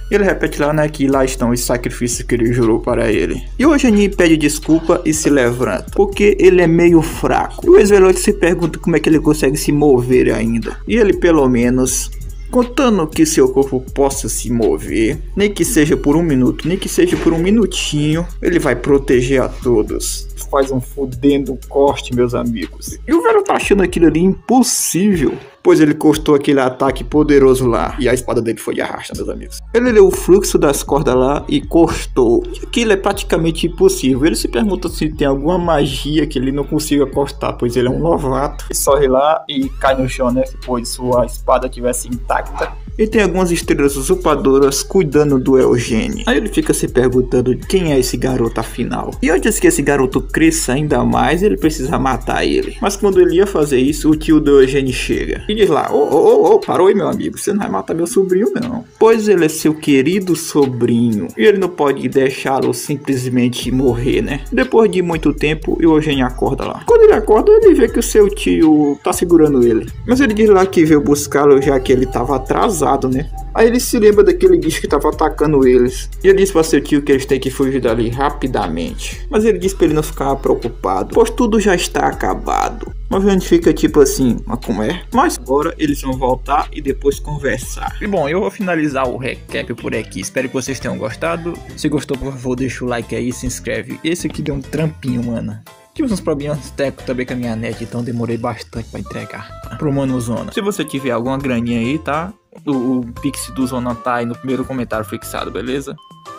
Ele repete lá, né, que lá estão os sacrifícios que ele jurou para ele. E o Eugênio pede desculpa e se levanta, porque ele é meio fraco. E o ex-velhote se pergunta como é que ele consegue se mover ainda. E ele pelo menos, contando que seu corpo possa se mover, nem que seja por um minuto, nem que seja por um minutinho, ele vai proteger a todos. Faz um fudendo corte, meus amigos. E o velho tá achando aquilo ali impossível, pois ele cortou aquele ataque poderoso lá. E a espada dele foi de arrasta, meus amigos. Ele leu o fluxo das cordas lá e cortou. Aquilo é praticamente impossível. Ele se pergunta se tem alguma magia que ele não consiga cortar, pois ele é um novato. Ele sorri lá e cai no chão, né? Pois sua espada tivesse intacta. E tem algumas estrelas usurpadoras cuidando do Eugênio. Aí ele fica se perguntando quem é esse garoto afinal. E antes que esse garoto cresça ainda mais, ele precisa matar ele. Mas quando ele ia fazer isso, o tio do Eugênio chega. E diz lá, parou aí meu amigo, você não vai matar meu sobrinho não. Pois ele é seu querido sobrinho. E ele não pode deixá-lo simplesmente morrer, né? Depois de muito tempo, o Eugênio acorda lá. Quando ele acorda, ele vê que o seu tio tá segurando ele. Mas ele diz lá que veio buscá-lo já que ele tava atrasado, né? Aí ele se lembra daquele bicho que tava atacando eles. E ele diz para seu tio que eles têm que fugir dali rapidamente. Mas ele diz para ele não ficar preocupado, pois tudo já está acabado. Mas a gente fica tipo assim, mas como é? Mas agora eles vão voltar e depois conversar. E bom, eu vou finalizar o recap por aqui. Espero que vocês tenham gostado. Se gostou, por favor, deixa o like aí e se inscreve. Esse aqui deu um trampinho, mano. Tive uns problemas técnicos também com a minha net, então demorei bastante pra entregar pro Mano Zona. Se você tiver alguma graninha aí, tá? O Pix do Zona tá aí no primeiro comentário fixado, beleza?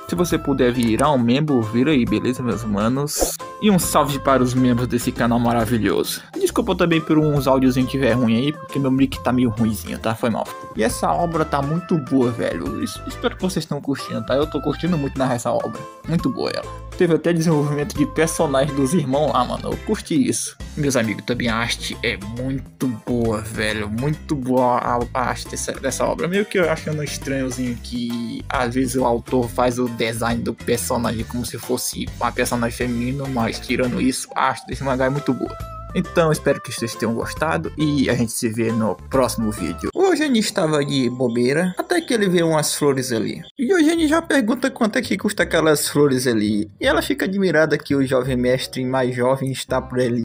Se você puder virar um membro, vira aí, beleza, meus manos? E um salve para os membros desse canal maravilhoso. Desculpa também por uns áudiozinhos que tiver ruim aí, porque meu mic tá meio ruimzinho, tá? Foi mal. E essa obra tá muito boa, velho. Espero que vocês estão curtindo, tá? Eu tô curtindo muito essa obra. Muito boa ela. Teve até desenvolvimento de personagens dos irmãos lá, mano. Eu curti isso. Meus amigos, também a arte é muito boa, velho. Muito boa a arte dessa obra. Meio que eu achando estranhozinho que às vezes o autor faz o design do personagem como se fosse uma personagem feminina, mas tirando isso, a arte desse mangá é muito boa. Então, espero que vocês tenham gostado e a gente se vê no próximo vídeo. O Eugênio estava de bobeira, até que ele vê umas flores ali. E o Eugênio já pergunta quanto é que custa aquelas flores ali. E ela fica admirada que o jovem mestre mais jovem está por ali.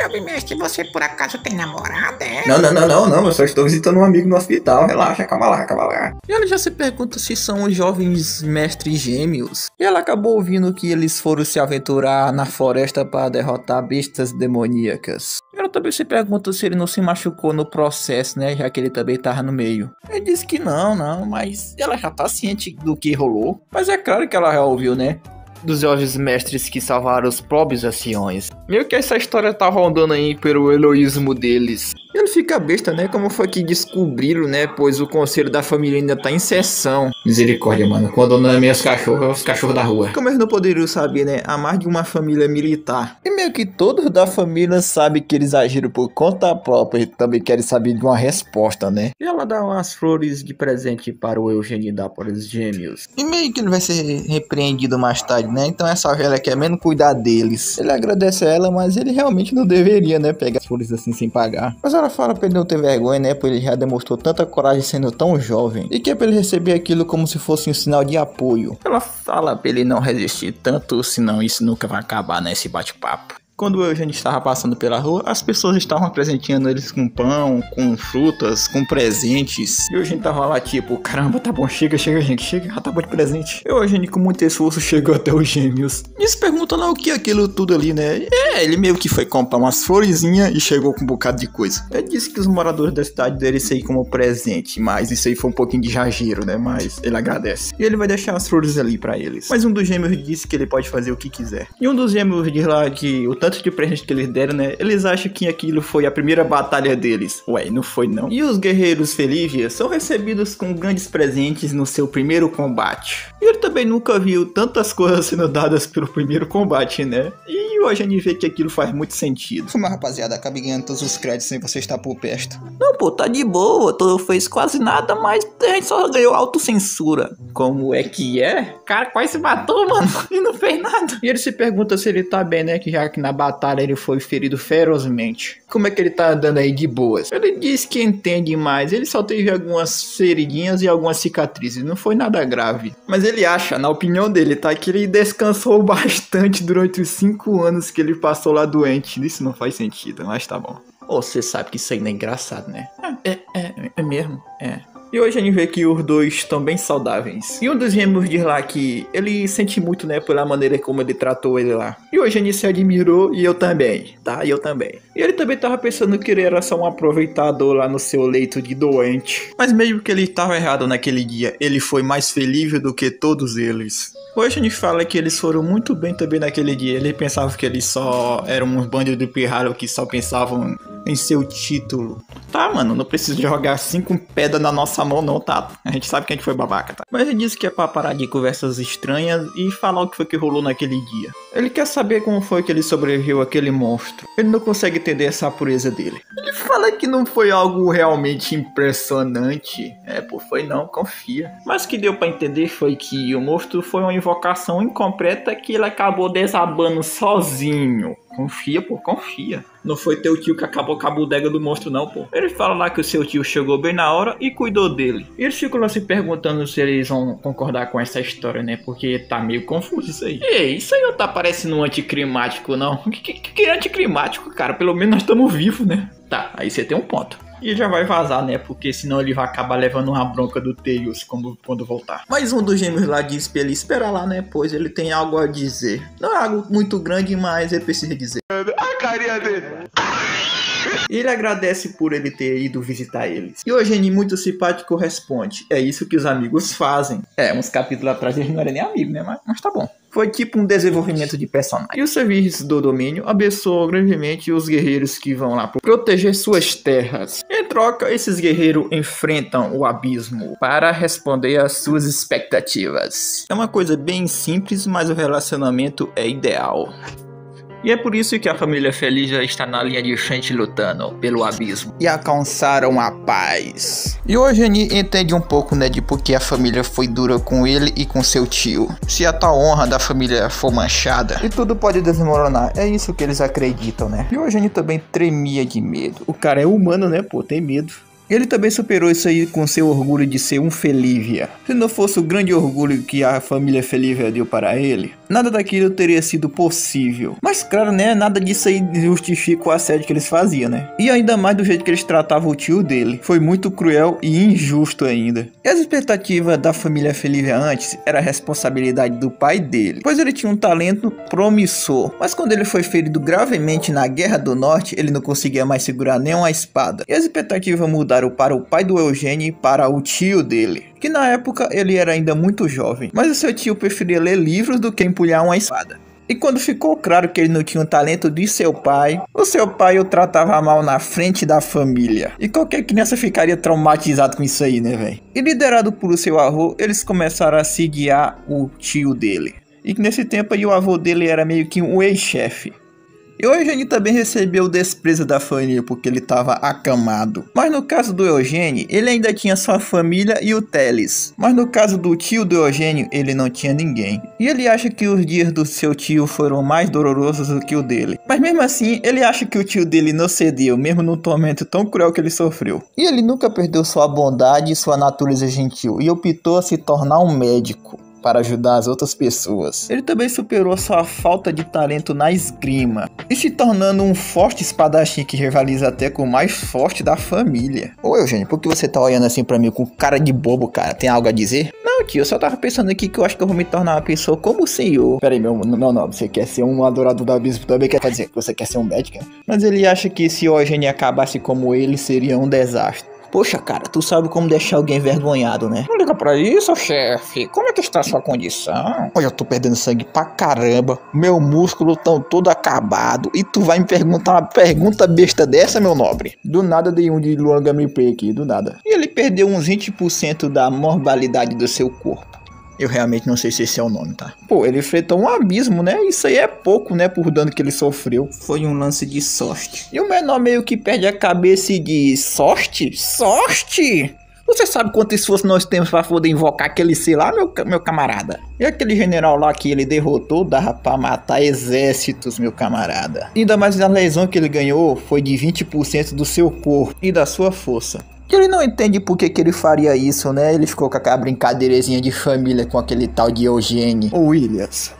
Jovem mestre, você por acaso tem namorada, é? Não, eu só estou visitando um amigo no hospital, relaxa, calma lá. E ela já se pergunta se são os jovens mestres gêmeos. E ela acabou ouvindo que eles foram se aventurar na floresta para derrotar bestas demoníacas. Ela também se pergunta se ele não se machucou no processo, né, já que ele também tava no meio. Ele disse que não, mas ela já tá ciente do que rolou. Mas é claro que ela já ouviu, né? Dos jovens mestres que salvaram os próprios anciões. Meio que essa história tá rondando aí pelo heroísmo deles. E ele fica besta, né? Como foi que descobriram, né? Pois o conselho da família ainda tá em sessão. Misericórdia, mano. Quando não é meus cachorros, é os cachorros da rua. Como eles não poderiam saber, né? Há mais de uma família militar. E meio que todos da família sabem que eles agiram por conta própria e também querem saber de uma resposta, né? E ela dá umas flores de presente para o Eugênio dar para os gêmeos. E meio que ele vai ser repreendido mais tarde, né? Então essa velha quer menos cuidar deles. Ele agradece a ela, mas ele realmente não deveria, né? Pegar as flores assim sem pagar. Mas ela fala pra ele não ter vergonha, né? Pois ele já demonstrou tanta coragem sendo tão jovem. E que é pra ele receber aquilo como se fosse um sinal de apoio. Ela fala pra ele não resistir tanto, senão isso nunca vai acabar nesse bate-papo. Quando o Eugênio estava passando pela rua, as pessoas estavam presenteando eles com pão, com frutas, com presentes. E o Eugênio tava lá tipo, caramba, tá bom, chega, gente, chega, já tá bom de presente. E o Eugênio com muito esforço chegou até os gêmeos. E se pergunta lá o que é aquilo tudo ali, né? Ele meio que foi comprar umas florezinhas e chegou com um bocado de coisa. Ele disse que os moradores da cidade deram isso aí como presente, mas isso aí foi um pouquinho de exagero, né? Mas ele agradece. E ele vai deixar as flores ali pra eles. Mas um dos gêmeos disse que ele pode fazer o que quiser. E um dos gêmeos diz lá que o tanto de presente que eles deram, né? Eles acham que aquilo foi a primeira batalha deles. Ué, não foi não. E os guerreiros Felívia são recebidos com grandes presentes no seu primeiro combate. E ele também nunca viu tantas coisas sendo dadas pelo primeiro combate, né? E hoje a gente vê que aquilo faz muito sentido. Mas rapaziada, acabei ganhando todos os créditos sem você estar por perto. Não, pô, tá de boa. Tu não fez quase nada, mas a gente só ganhou autocensura. Como é que é? O cara quase se matou, mano. E não fez nada. E ele se pergunta se ele tá bem, né? Que já que na batalha ele foi ferido ferozmente. Como é que ele tá andando aí de boas? Ele diz que entende mais. Ele só teve algumas feridinhas e algumas cicatrizes. Não foi nada grave. Mas ele acha, na opinião dele, tá? Que ele descansou bastante durante os 5 anos que ele passou lá doente. Isso não faz sentido, mas tá bom. Você sabe que isso aí não é engraçado, né? É mesmo? É. E hoje a gente vê que os dois estão bem saudáveis. E um dos gêmeos diz lá que ele sente muito, né, pela maneira como ele tratou ele lá. E hoje a gente se admirou e eu também, tá? E eu também. E ele também tava pensando que ele era só um aproveitador lá no seu leito de doente. Mas mesmo que ele tava errado naquele dia, ele foi mais feliz do que todos eles. Hoje a gente fala que eles foram muito bem também naquele dia. Ele pensava que eles só eram uns bandidos de pirralho que só pensavam em seu título. Tá, mano, não precisa jogar 5 pedras na nossa mão não, tá? A gente sabe que a gente foi babaca, tá? Mas ele disse que é pra parar de conversas estranhas e falar o que foi que rolou naquele dia. Ele quer saber como foi que ele sobreviveu àquele monstro. Ele não consegue entender essa pureza dele. Ele fala que não foi algo realmente impressionante. Pô, foi não, confia. Mas o que deu pra entender foi que o monstro foi uma invocação incompleta que ele acabou desabando sozinho. Confia, pô, confia. Não foi teu tio que acabou com a bodega do monstro não, pô. Ele fala lá que o seu tio chegou bem na hora e cuidou dele. E eles ficam lá se perguntando se eles vão concordar com essa história, né? Porque tá meio confuso isso aí. Ei, isso aí não tá parecendo um anticlimático, não? Que é anticlimático, cara? Pelo menos nós estamos vivos, né? Tá, aí você tem um ponto. E ele já vai vazar, né? Porque senão ele vai acabar levando uma bronca do Tails quando voltar. Mas um dos gêmeos lá disse pra ele esperar lá, né? Pois ele tem algo a dizer. Não é algo muito grande, mas ele precisa dizer. A carinha dele. E ele agradece por ele ter ido visitar eles. E o Eugênio, muito simpático, responde: é isso que os amigos fazem. Uns capítulos atrás ele não era nem amigo, né? Mas tá bom. Foi tipo um desenvolvimento de personagem. E o serviço do domínio abençoou gravemente os guerreiros que vão lá proteger suas terras. Em troca, esses guerreiros enfrentam o abismo para responder às suas expectativas. É uma coisa bem simples, mas o relacionamento é ideal. E é por isso que a família feliz já está na linha de frente lutando pelo abismo. E alcançaram a paz. E o Eugênio entende um pouco, né, de porque a família foi dura com ele e com seu tio. Se a tal honra da família for manchada, e tudo pode desmoronar. É isso que eles acreditam, né? E o Eugênio também tremia de medo. O cara é humano, né, pô? Tem medo. Ele também superou isso aí com seu orgulho de ser um Felívia. Se não fosse o grande orgulho que a família Felívia deu para ele, nada daquilo teria sido possível. Mas claro, né, nada disso aí justifica o assédio que eles faziam, né? E ainda mais do jeito que eles tratavam o tio dele. Foi muito cruel e injusto ainda. E as expectativas da família Felívia antes era a responsabilidade do pai dele, pois ele tinha um talento promissor. Mas quando ele foi ferido gravemente na Guerra do Norte, ele não conseguia mais segurar nem uma espada. E as expectativas mudaram para o pai do Eugênio e para o tio dele, que na época ele era ainda muito jovem, mas o seu tio preferia ler livros do que empunhar uma espada. E quando ficou claro que ele não tinha o talento de seu pai, o seu pai o tratava mal na frente da família. E qualquer criança ficaria traumatizado com isso aí, né, velho? E liderado por seu avô, eles começaram a assediar o tio dele. E nesse tempo aí o avô dele era meio que um ex-chefe. E o Eugênio também recebeu o desprezo da família porque ele estava acamado. Mas no caso do Eugênio, ele ainda tinha sua família e o Teles. Mas no caso do tio do Eugênio, ele não tinha ninguém. E ele acha que os dias do seu tio foram mais dolorosos do que o dele. Mas mesmo assim, ele acha que o tio dele não cedeu, mesmo no tormento tão cruel que ele sofreu. E ele nunca perdeu sua bondade e sua natureza gentil. E optou a se tornar um médico para ajudar as outras pessoas. Ele também superou sua falta de talento na esgrima e se tornando um forte espadachim que rivaliza até com o mais forte da família. Ô Eugênio, por que você tá olhando assim pra mim com cara de bobo, cara? Tem algo a dizer? Não, tio, eu só tava pensando aqui que eu acho que eu vou me tornar uma pessoa como o senhor. Pera aí, meu nome, você quer ser um adorador do abismo também? Quer dizer que você quer ser um médico? Mas ele acha que se o Eugênio acabasse como ele, seria um desastre. Poxa, cara, tu sabe como deixar alguém envergonhado, né? Não liga pra isso, chefe. Como é que está a sua condição? Olha, eu tô perdendo sangue pra caramba. Meu músculo tão todo acabado. E tu vai me perguntar uma pergunta besta dessa, meu nobre? Do nada dei um de Luan Gameplay aqui, do nada. E ele perdeu uns 20% da mortalidade do seu corpo. Eu realmente não sei se esse é o nome, tá? Pô, ele enfrentou um abismo, né? Isso aí é pouco, né? Por dano que ele sofreu. Foi um lance de sorte. E o menor meio que perde a cabeça e diz: sorte? Sorte? Você sabe quanto esforço nós temos pra poder invocar aquele sei lá, meu camarada? E aquele general lá que ele derrotou dava pra matar exércitos, meu camarada. Ainda mais a lesão que ele ganhou foi de 20% do seu corpo e da sua força. Ele não entende por que ele faria isso, né? Ele ficou com aquela brincadeirezinha de família com aquele tal de Eugênio. Ô Williams.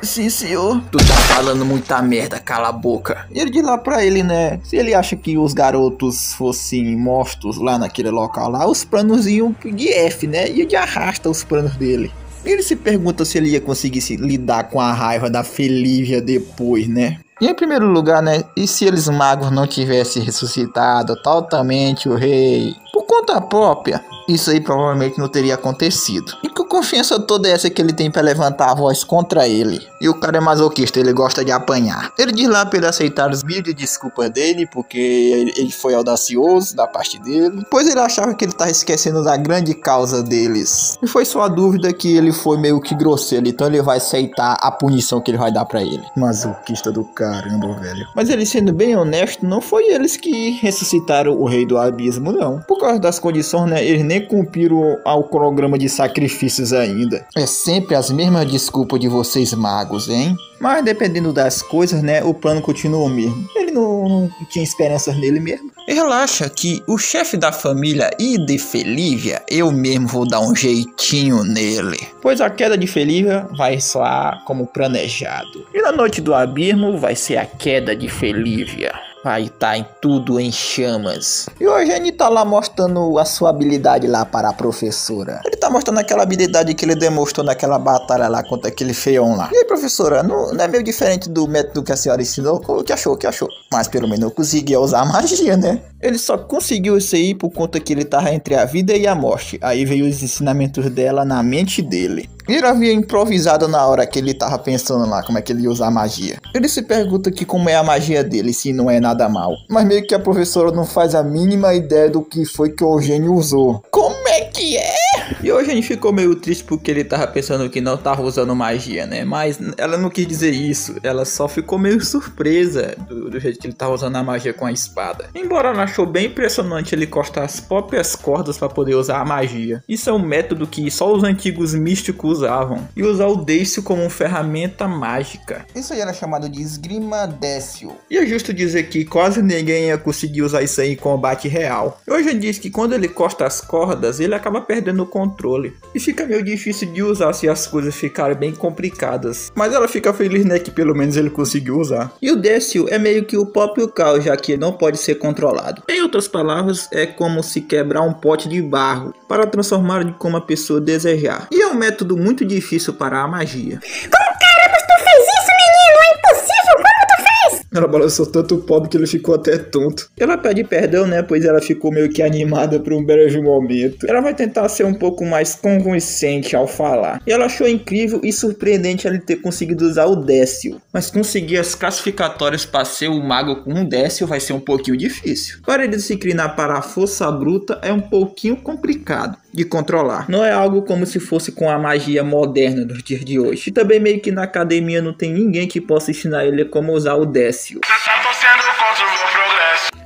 Sim, senhor. Tu tá falando muita merda, cala a boca. E ele diz lá pra ele, né? Se ele acha que os garotos fossem mortos lá naquele local lá, os planos iam de F, né? Ia de arrasta os planos dele. E ele se pergunta se ele ia conseguir se lidar com a raiva da Felívia depois, né? E em primeiro lugar, né? E se eles magos não tivessem ressuscitado totalmente o rei por conta própria? Isso aí provavelmente não teria acontecido. E que confiança toda essa que ele tem pra levantar a voz contra ele? E o cara é masoquista, ele gosta de apanhar. Ele diz lá pra ele aceitar os mil de desculpas dele, porque ele foi audacioso da parte dele. Pois ele achava que ele tava esquecendo da grande causa deles. E foi só a dúvida que ele foi meio que grosseiro, então ele vai aceitar a punição que ele vai dar pra ele. Masoquista do caramba, velho. Mas ele sendo bem honesto, não foi eles que ressuscitaram o rei do abismo, não. Por causa das condições, né, eles nem cumpriram ao cronograma de sacrifícios ainda. É sempre as mesmas desculpas de vocês magos, hein? Mas dependendo das coisas, né, o plano continua o mesmo. Ele não tinha esperanças nele mesmo. E relaxa que o chefe da família e de Felívia, eu mesmo vou dar um jeitinho nele. Pois a queda de Felívia vai soar como planejado. E na noite do abismo vai ser a queda de Felívia. Vai estar em tudo em chamas. E o Eugênio tá lá mostrando a sua habilidade lá para a professora. Ele tá mostrando aquela habilidade que ele demonstrou naquela batalha lá contra aquele feião lá. E aí, professora, não é meio diferente do método que a senhora ensinou? O que achou? Mas pelo menos eu conseguia usar magia, né? Ele só conseguiu isso aí por conta que ele tava entre a vida e a morte. Aí veio os ensinamentos dela na mente dele. Ele havia improvisado na hora que ele tava pensando lá como é que ele ia usar magia. Ele se pergunta que como é a magia dele, se não é nada mal. Mas meio que a professora não faz a mínima ideia do que foi que o Eugênio usou. Como é que é? E o Eugênio ficou meio triste porque ele tava pensando que não tava usando magia, né? Mas ela não quis dizer isso. Ela só ficou meio surpresa do jeito que ele tava usando a magia com a espada. Embora ela achou bem impressionante ele cortar as próprias cordas para poder usar a magia. Isso é um método que só os antigos místicos usavam. E usar o Décio como uma ferramenta mágica. Isso aí era chamado de esgrima Décio. E é justo dizer que quase ninguém ia conseguir usar isso aí em combate real. Hoje diz que quando ele corta as cordas, ele acaba perdendo o controle. E fica meio difícil de usar se as coisas ficarem bem complicadas. Mas ela fica feliz, né, que pelo menos ele conseguiu usar. E o Décio é meio que o próprio caos, já que não pode ser controlado. Em outras palavras, é como se quebrar um pote de barro para transformar de como a pessoa desejar. E é um método muito difícil para a magia. Como caramba tu fez isso, menino? É impossível, como tu fez? Ela balançou tanto o pobre que ele ficou até tonto. Ela pede perdão, né, pois ela ficou meio que animada por um breve momento. Ela vai tentar ser um pouco mais convincente ao falar. E ela achou incrível e surpreendente ele ter conseguido usar o Décio. Mas conseguir as classificatórias para ser o mago com um Décio vai ser um pouquinho difícil. Para ele se inclinar para a força bruta é um pouquinho complicado de controlar. Não é algo como se fosse com a magia moderna dos dias de hoje. E também meio que na academia não tem ninguém que possa ensinar ele como usar o Décio.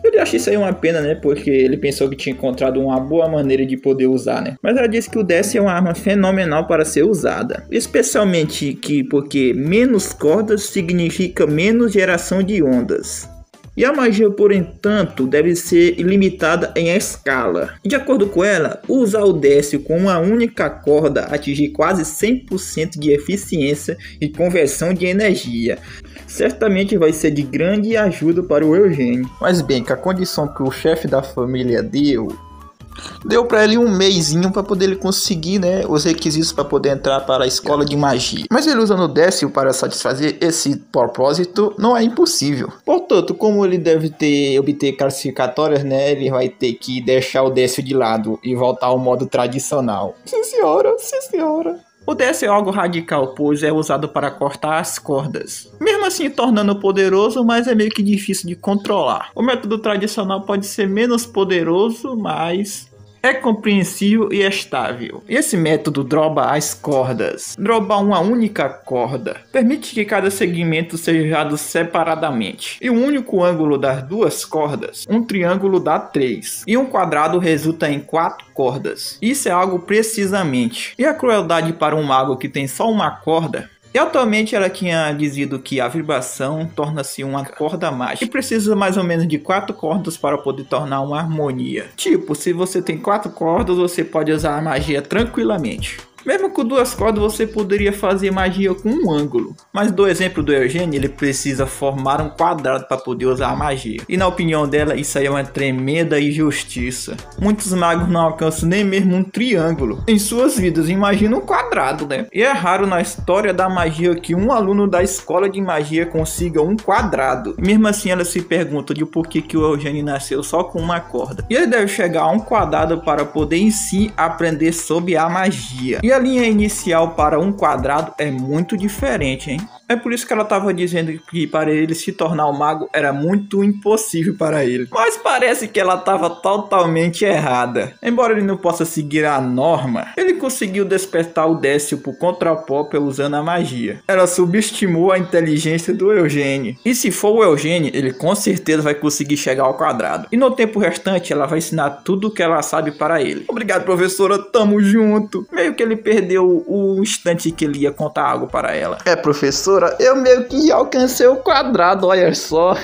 Ele acha isso aí uma pena, né? Porque ele pensou que tinha encontrado uma boa maneira de poder usar, né? Mas ela disse que o Décio é uma arma fenomenal para ser usada. Especialmente porque menos cordas significa menos geração de ondas. E a magia, por entanto, deve ser limitada em escala. De acordo com ela, usar o Décio com uma única corda atingir quase 100% de eficiência e conversão de energia. Certamente vai ser de grande ajuda para o Eugênio. Mas bem, que a condição que o chefe da família deu para ele um mesinho para poder ele conseguir, né, os requisitos para poder entrar para a escola de magia. Mas ele usando o Décio para satisfazer esse propósito não é impossível. Portanto, como ele deve obter classificatórias, né, ele vai ter que deixar o Décio de lado e voltar ao modo tradicional. Sim senhora, sim senhora. O Décio é algo radical, pois é usado para cortar as cordas. Mesmo assim tornando poderoso, mas é meio que difícil de controlar. O método tradicional pode ser menos poderoso, mas é compreensível e estável. Esse método droba as cordas. Drobar uma única corda permite que cada segmento seja usado separadamente. E um único ângulo das duas cordas, um triângulo dá 3. E um quadrado resulta em 4 cordas. Isso é algo precisamente. E a crueldade para um mago que tem só uma corda E atualmente ela tinha dizido que a vibração torna-se uma corda mágica. E precisa mais ou menos de 4 cordas para poder tornar uma harmonia. Tipo, se você tem 4 cordas, você pode usar a magia tranquilamente. Mesmo com 2 cordas você poderia fazer magia com um ângulo. Mas do exemplo do Eugênio, ele precisa formar um quadrado para poder usar a magia. E na opinião dela, isso aí é uma tremenda injustiça. Muitos magos não alcançam nem mesmo um triângulo em suas vidas, imagina um quadrado, né? E é raro na história da magia que um aluno da escola de magia consiga um quadrado. Mesmo assim ela se pergunta de por que o Eugênio nasceu só com uma corda. E ele deve chegar a um quadrado para poder em si aprender sobre a magia. E a linha inicial para um quadrado é muito diferente, hein? É por isso que ela estava dizendo que para ele se tornar um mago era muito impossível para ele. Mas parece que ela estava totalmente errada. Embora ele não possa seguir a norma, ele conseguiu despertar o Décio contra o Popper usando a magia. Ela subestimou a inteligência do Eugênio. E se for o Eugênio, ele com certeza vai conseguir chegar ao quadrado. E no tempo restante, ela vai ensinar tudo o que ela sabe para ele. Obrigado, professora, tamo junto. Meio que ele perdeu o instante que ele ia contar algo para ela. É, professora, eu meio que já alcancei o quadrado, olha só.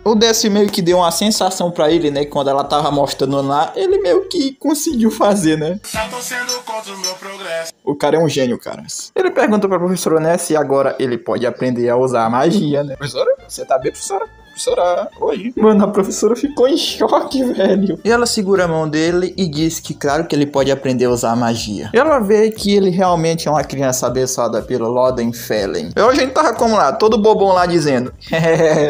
O Décio meio que deu uma sensação pra ele, né? Quando ela tava mostrando lá, ele meio que conseguiu fazer, né? Já tô sendo contra o meu progresso. O cara é um gênio, cara. Ele pergunta pra professora, né, se agora ele pode aprender a usar a magia, né? Professora, você tá bem, professora? Professora, oi. Mano, a professora ficou em choque, velho. E ela segura a mão dele e diz que claro que ele pode aprender a usar a magia. E ela vê que ele realmente é uma criança abençoada pelo Lodenfellen. E hoje a gente tava como lá, todo bobão lá dizendo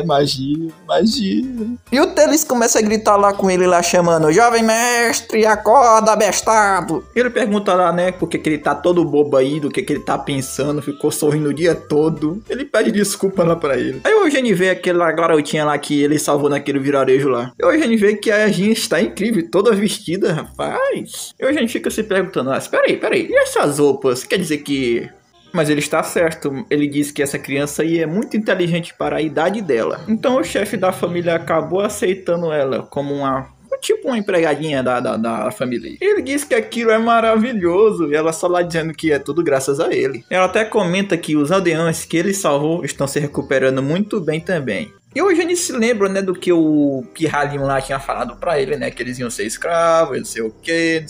magia, magia. E o Teles começa a gritar lá com ele lá chamando: jovem mestre, acorda, abestado. E ele pergunta lá, né, porque que ele tá todo bobo aí, do que ele tá pensando, ficou sorrindo o dia todo. Ele pede desculpa lá pra ele. Aí o Eugênio vê aquela garotinha lá que ele salvou naquele vilarejo lá. E hoje a gente vê que a Jean está incrível, toda vestida, rapaz. E hoje a gente fica se perguntando, peraí, e essas roupas? Quer dizer que... Mas ele está certo, ele diz que essa criança aí é muito inteligente para a idade dela. Então o chefe da família acabou aceitando ela como tipo uma empregadinha da família. Ele diz que aquilo é maravilhoso e ela só lá dizendo que é tudo graças a ele. Ela até comenta que os aldeões que ele salvou estão se recuperando muito bem também. E hoje a gente se lembra, né, do que o Pirralhinho lá tinha falado pra ele, né, que eles iam ser escravos, não sei o que.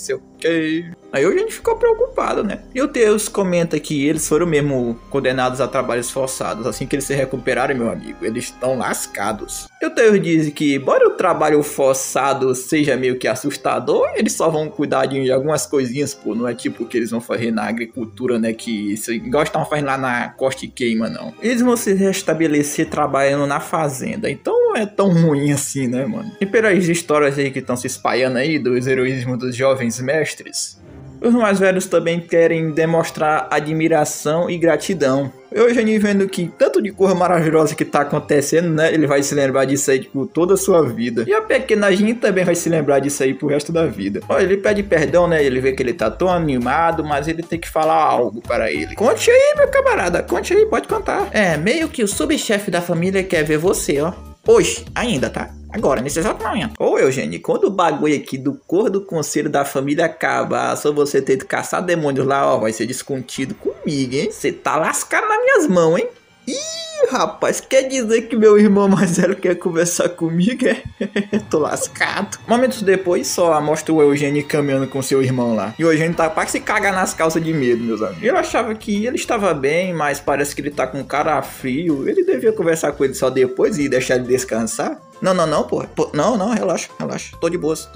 Aí hoje a gente ficou preocupado, né. E o Teus comenta que eles foram mesmo condenados a trabalhos forçados. Assim que eles se recuperarem, meu amigo, eles estão lascados. E o Teus diz que, embora o trabalho forçado seja meio que assustador, eles só vão cuidar de algumas coisinhas, pô. Não é tipo o que eles vão fazer na agricultura, né, que gostam de fazer lá na Costa e Queima, não. Eles vão se restabelecer trabalhando na fazenda. Então não é tão ruim assim, né, mano? E pelas histórias aí que estão se espalhando aí dos heroísmos dos jovens mestres, os mais velhos também querem demonstrar admiração e gratidão. Eu já vendo que tanto de coisa maravilhosa que tá acontecendo, né? Ele vai se lembrar disso aí por toda a sua vida. E a pequena Jean também vai se lembrar disso aí pro resto da vida. Olha, ele pede perdão, né? Ele vê que ele tá tão animado, mas ele tem que falar algo para ele. Conte aí, meu camarada. Conte aí, pode contar. É, meio que o subchefe da família quer ver você, ó. Hoje, ainda, tá? Agora, nesse exato momento. Ô, Eugênio, quando o bagulho aqui do cor do conselho da família acabar, só você ter de caçar demônios lá, ó, vai ser descontido comigo, hein? Você tá lascado nas minhas mãos, hein? Ih, rapaz, quer dizer que meu irmão mais velho quer conversar comigo, é? Tô lascado. Momentos depois, só mostra o Eugênio caminhando com seu irmão lá. E o Eugênio tá pra se cagar nas calças de medo, meus amigos. Eu achava que ele estava bem, mas parece que ele tá com cara frio. Ele devia conversar com ele só depois e deixar ele descansar. Não, pô. Não, relaxa. Tô de boas.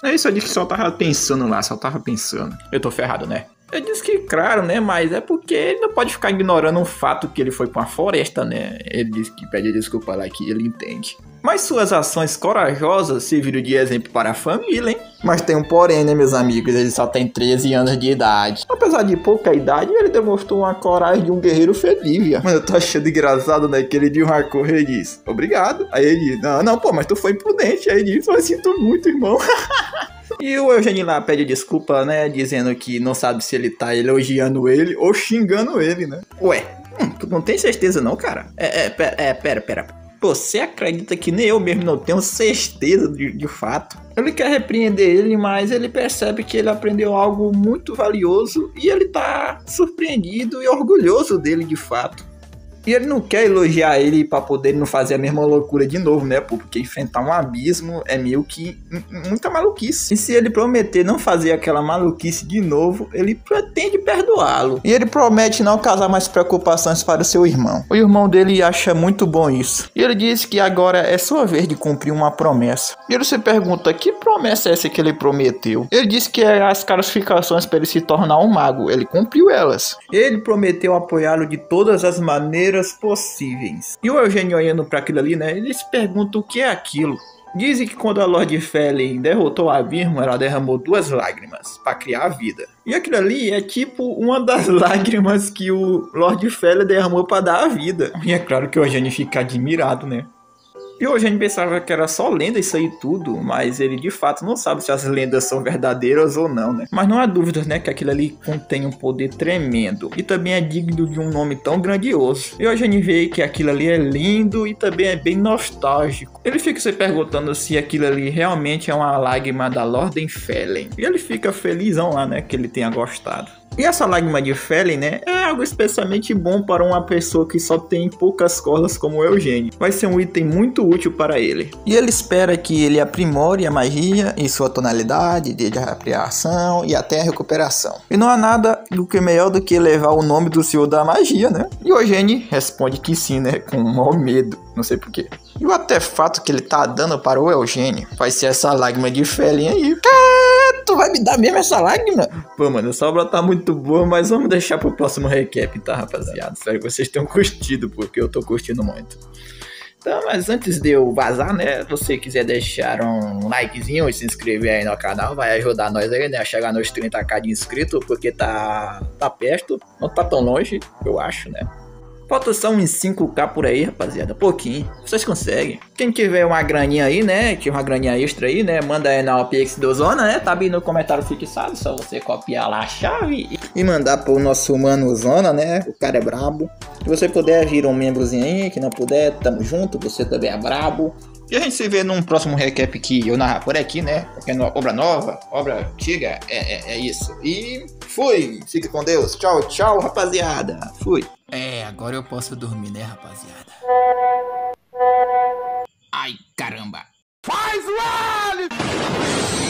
É isso, eu disse que só tava pensando lá, Eu tô ferrado, né? Eu disse que, claro, né, mas é porque ele não pode ficar ignorando o fato que ele foi pra uma floresta, né? Ele disse que pede desculpa lá, que ele entende. Mas suas ações corajosas serviram de exemplo para a família, hein? Mas tem um porém, né, meus amigos? Ele só tem 13 anos de idade. Apesar de pouca idade, ele demonstrou uma coragem de um guerreiro feliz. Mano, eu tô achando engraçado, né, que ele de uma cor e diz, obrigado. Aí ele diz, não, pô, mas tu foi imprudente. Aí ele diz, eu sinto muito, irmão. E o Eugênio lá pede desculpa, né, dizendo que não sabe se ele tá elogiando ele ou xingando ele, né? Ué, tu não tem certeza não, cara? Pera. Pô, você acredita que nem eu mesmo não tenho certeza de fato? Ele quer repreender ele, mas ele percebe que ele aprendeu algo muito valioso e ele tá surpreendido e orgulhoso dele de fato. E ele não quer elogiar ele pra poder não fazer a mesma loucura de novo, né, pô? Porque enfrentar um abismo é meio que muita maluquice. E se ele prometer não fazer aquela maluquice de novo, ele pretende perdoá-lo. E ele promete não causar mais preocupações para o seu irmão. O irmão dele acha muito bom isso. E ele diz que agora é sua vez de cumprir uma promessa. E ele se pergunta, que promessa é essa que ele prometeu? Ele disse que é as classificações para ele se tornar um mago. Ele cumpriu elas. Ele prometeu apoiá-lo de todas as maneiras possíveis. E o Eugênio olhando para aquilo ali, né? Ele se pergunta o que é aquilo. Dizem que quando a Lord Felyn derrotou o abismo, ela derramou 2 lágrimas para criar a vida. E aquilo ali é tipo uma das lágrimas que o Lord Felyn derramou para dar a vida. E é claro que o Eugênio fica admirado, né? E o Eugênio pensava que era só lenda isso aí tudo, mas ele de fato não sabe se as lendas são verdadeiras ou não, né? Mas não há dúvidas, né, que aquilo ali contém um poder tremendo e também é digno de um nome tão grandioso. E o Eugênio vê que aquilo ali é lindo e também é bem nostálgico. Ele fica se perguntando se aquilo ali realmente é uma lágrima da Lord Felyn. E ele fica felizão lá, né, que ele tenha gostado. E essa lágrima de Felyn, né, é algo especialmente bom para uma pessoa que só tem poucas cordas como o Eugênio. Vai ser um item muito útil para ele. E ele espera que ele aprimore a magia em sua tonalidade, de reação e até a recuperação. E não há nada do que melhor do que levar o nome do Senhor da Magia, né? E o Eugênio responde que sim, né, com um mau medo, não sei porquê. E o artefato que ele tá dando para o Eugênio vai ser essa lágrima de Felyn aí. Tu vai me dar mesmo essa lágrima? Pô, mano, essa obra tá muito boa, mas vamos deixar pro próximo recap, tá, rapaziada? Espero que vocês tenham curtido, porque eu tô curtindo muito. Então, mas antes de eu vazar, né, se você quiser deixar um likezinho e se inscrever aí no canal, vai ajudar nós aí, né, a chegar nos 30k de inscritos, porque tá perto, não tá tão longe, eu acho, né. Falta só uns 5k por aí, rapaziada. Pouquinho. Vocês conseguem. Quem tiver uma graninha aí, né? Que uma graninha extra aí, né? Manda aí na OPX do Zona, né? Tá aí no comentário fixado. Só você copiar lá a chave e mandar pro nosso mano Zona, né? O cara é brabo. Se você puder, vira um membrozinho aí. Que não puder, tamo junto. Você também é brabo. E a gente se vê num próximo recap que eu narrar por aqui, né? Porque é obra nova, obra antiga, é isso. E fui! Fique com Deus. Tchau, tchau, rapaziada. Fui. Agora eu posso dormir, né, rapaziada? Ai, caramba. Faz o